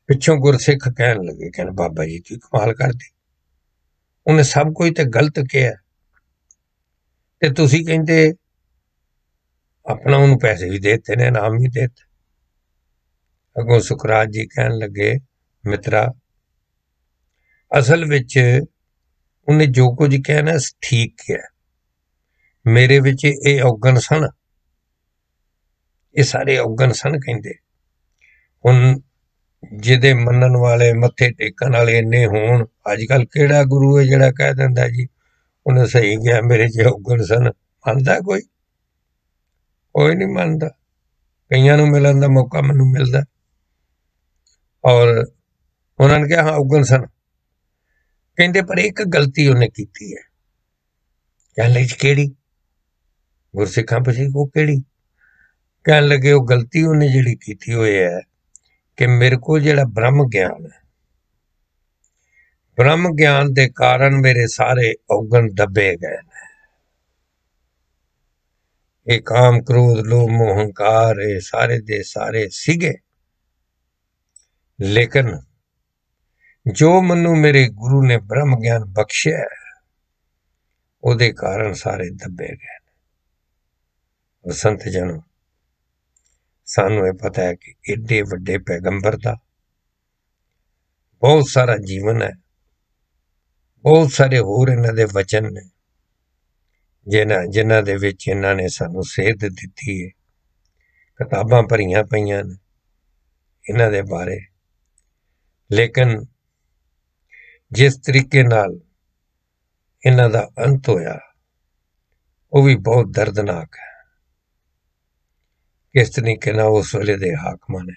ਪਿੱਛੋਂ ਗੁਰਸਿੱਖ ਕਹਿਣ ਲੱਗੇ, ਕਹਿੰਦੇ ਬਾਬਾ ਜੀ ਕੀ ਕਮਾਲ ਕਰਦੀ, ਉਹਨੇ ਸਭ ਕੁਝ ਤੇ ਗਲਤ ਕਿਹਾ ਤੇ ਤੁਸੀਂ ਕਹਿੰਦੇ ਆਪਣਾ ਉਹਨੂੰ ਪੈਸੇ ਵੀ ਦੇ ਦਿੱਤੇ ਨੇ, ਇਨਾਮ ਵੀ ਦੇ ਦਿੱਤੇ। ਅੱਗੋਂ ਸੁਕਰਾਤ ਜੀ ਕਹਿਣ ਲੱਗੇ ਮਿੱਤਰਾ, ਅਸਲ ਵਿੱਚ ਉਹਨੇ ਜੋ ਕੁਝ ਕਿਹਾ ਨਾ ਠੀਕ ਕਿਹਾ, ਮੇਰੇ ਵਿੱਚ ਇਹ ਔਗਣ ਸਨ, ਇਹ ਸਾਰੇ ਔਗਣ ਸਨ। ਕਹਿੰਦੇ ਹੁਣ ਜਿਹਦੇ ਮੰਨਣ ਵਾਲੇ, ਮੱਥੇ ਟੇਕਣ ਵਾਲੇ ਇੰਨੇ ਹੋਣ, ਅੱਜ ਕੱਲ੍ਹ ਕਿਹੜਾ ਗੁਰੂ ਹੈ ਜਿਹੜਾ ਕਹਿ ਦਿੰਦਾ ਜੀ ਉਹਨੇ ਸਹੀ ਕਿਹਾ, ਮੇਰੇ 'ਚ ਔਗਣ ਸਨ। ਮੰਨਦਾ ਕੋਈ ਨਹੀਂ ਮੰਨਦਾ। ਕਈਆਂ ਨੂੰ ਮਿਲਣ ਦਾ ਮੌਕਾ ਮੈਨੂੰ ਮਿਲਦਾ। ਔਰ ਉਹਨਾਂ ਨੇ ਕਿਹਾ ਹਾਂ ਔਗਣ ਸਨ। ਕਹਿੰਦੇ ਪਰ ਇੱਕ ਗਲਤੀ ਉਹਨੇ ਕੀਤੀ ਹੈ। ਕਹਿਣ ਲੱਗੇ ਕਿਹੜੀ? ਗੁਰਸਿੱਖਾਂ ਪੁੱਛੀ ਉਹ ਕਿਹੜੀ? ਕਹਿਣ ਲੱਗੇ ਉਹ ਗਲਤੀ ਉਹਨੇ ਜਿਹੜੀ ਕੀਤੀ ਹੋਈ ਹੈ ਕਿ ਮੇਰੇ ਕੋਲ ਜਿਹੜਾ ਬ੍ਰਹਮ ਗਿਆਨ ਹੈ, ਬ੍ਰਹਮ ਗਿਆਨ ਦੇ ਕਾਰਨ ਮੇਰੇ ਸਾਰੇ ਔਗਣ ਦੱਬੇ ਗਏ ਨੇ। ਇਹ ਕਾਮ, ਕ੍ਰੋਧ, ਲੋਭ, ਮੋਹ, ਹੰਕਾਰ ਇਹ ਸਾਰੇ ਦੇ ਸਾਰੇ ਸੀਗੇ, ਲੇਕਿਨ ਜੋ ਮੈਨੂੰ ਮੇਰੇ ਗੁਰੂ ਨੇ ਬ੍ਰਹਮ ਗਿਆਨ ਬਖਸ਼ਿਆ ਉਹਦੇ ਕਾਰਨ ਸਾਰੇ ਦੱਬੇ ਗਏ ਨੇ। ਸੰਤ ਜਨੋ, ਸਾਨੂੰ ਇਹ ਪਤਾ ਹੈ ਕਿ ਏਡੇ ਵੱਡੇ ਪੈਗੰਬਰ ਦਾ ਬਹੁਤ ਸਾਰਾ ਜੀਵਨ ਹੈ, ਬਹੁਤ ਸਾਰੇ ਹੋਰ ਇਹਨਾਂ ਦੇ ਵਚਨ ਨੇ ਜਿਨ੍ਹਾਂ ਦੇ ਵਿੱਚ ਇਹਨਾਂ ਨੇ ਸਾਨੂੰ ਸੇਧ ਦਿੱਤੀ ਹੈ। ਕਿਤਾਬਾਂ ਭਰੀਆਂ ਪਈਆਂ ਨੇ ਇਹਨਾਂ ਦੇ ਬਾਰੇ, ਲੇਕਿਨ ਜਿਸ ਤਰੀਕੇ ਨਾਲ ਇਹਨਾਂ ਦਾ ਅੰਤ ਹੋਇਆ ਉਹ ਵੀ ਬਹੁਤ ਦਰਦਨਾਕ ਹੈ। ਕਿਸ ਤਰੀਕੇ ਨਾਲ ਉਸ ਵੇਲੇ ਦੇ ਹਾਕਮਾਂ ਨੇ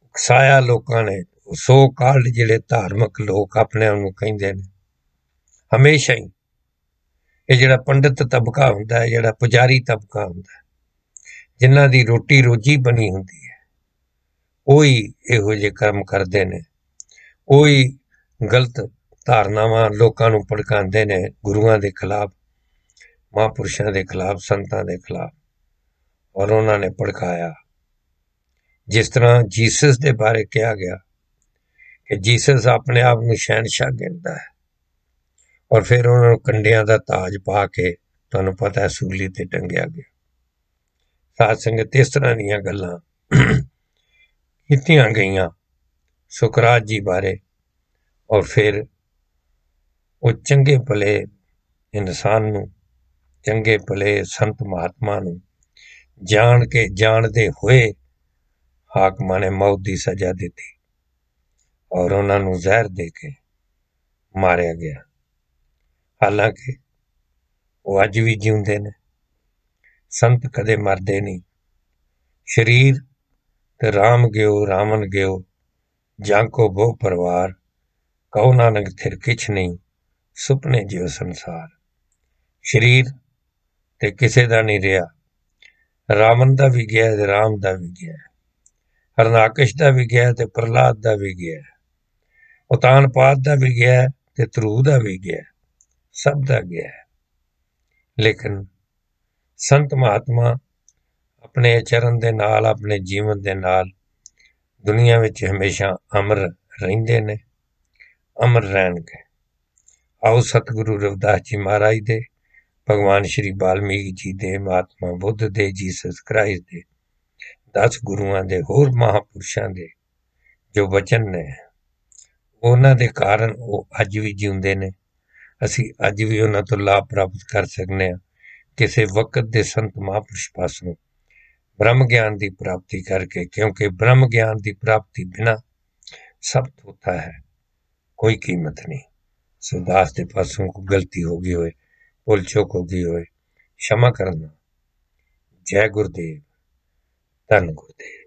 ਉਕਸਾਇਆ ਲੋਕਾਂ ਨੇ, ਸੋ ਕਾਲਡ ਜਿਹੜੇ ਧਾਰਮਿਕ ਲੋਕ ਆਪਣੇ ਆਪ ਨੂੰ ਕਹਿੰਦੇ ਨੇ, ਹਮੇਸ਼ਾ ਹੀ ਇਹ ਜਿਹੜਾ ਪੰਡਿਤ ਤਬਕਾ ਹੁੰਦਾ ਹੈ, ਜਿਹੜਾ ਪੁਜਾਰੀ ਤਬਕਾ ਹੁੰਦਾ ਹੈ, ਜਿਨ੍ਹਾਂ ਦੀ ਰੋਟੀ ਰੋਜੀ ਬਣੀ ਹੁੰਦੀ ਹੈ, ਉਹੀ ਇਹੋ ਜਿਹੇ ਕਰਮ ਕਰਦੇ ਨੇ, ਉਹੀ ਗਲਤ ਧਾਰਨਾਵਾਂ ਲੋਕਾਂ ਨੂੰ ਭੜਕਾਉਂਦੇ ਨੇ ਗੁਰੂਆਂ ਦੇ ਖਿਲਾਫ, ਮਹਾਂਪੁਰਸ਼ਾਂ ਦੇ ਖਿਲਾਫ, ਸੰਤਾਂ ਦੇ ਖਿਲਾਫ। ਔਰ ਉਹਨਾਂ ਨੇ ਭੜਕਾਇਆ। ਜਿਸ ਤਰ੍ਹਾਂ ਜੀਸਸ ਦੇ ਬਾਰੇ ਕਿਹਾ ਗਿਆ कि जीसस अपने आप ਨੂੰ ਸ਼ਹਿਨशाह गिनता है और फिर उन्होंने कंडियां ਦਾ ताज पा के ਤੁਹਾਨੂੰ पता है सूली ते टंगिया गया। साध संगत इस तरह ਦੀਆਂ ਗੱਲਾਂ ਕੀਤੀਆਂ ਗਈਆਂ सुकरात जी बारे और फिर वो चंगे भले इंसान नूं चंगे भले संत महात्मा नूं जान के जानते हुए हाकमां ने मौत की सजा दी और उन्होंने जहर दे के मारिया गया। हालांकि वो अज भी जीउंदे ने, संत कदे मरदे नहीं। शरीर ते राम गयो रावण गयो जांको बहु परिवार कहो नानक थिर किछ नहीं सुपने जियो संसार। शरीर ते किसे दा नहीं रहा, रावण दा भी गया ते राम दा भी गया, हरनाकश दा भी गया ते प्रहलाद दा भी गया, उतानपाद दा भी गया ते ध्रुव दा भी गया, सब दा गया है। लेकिन संत महात्मा अपने चरण दे नाल अपने जीवन दे नाल दुनिया विच हमेशा अमर रहिंदे ने, अमर रहणगे। आओ सतगुरु रविदास जी महाराज दे, भगवान श्री वाल्मीकि जी दे, महात्मा बुद्ध दे, जीसस क्राइस्ट दे, 10 गुरुआं दे, होर महापुरुषां दे जो वचन ने उन्हां दे कारण वो अज भी जिउंदे ने। असीं अज भी उन्हां तों लाभ प्राप्त कर सकने आ। किसी वक्त दे संत महापुरुष पासों ब्रह्म ज्ञान की प्राप्ति करके, क्योंकि ब्रह्म ज्ञान की प्राप्ति बिना सब होता है, कोई कीमत नहीं। सो दास के पासों को गलती हो गई होए, भुल चुक हो गई होए, क्षमा करना। जय गुरुदेव, धन गुरुदेव।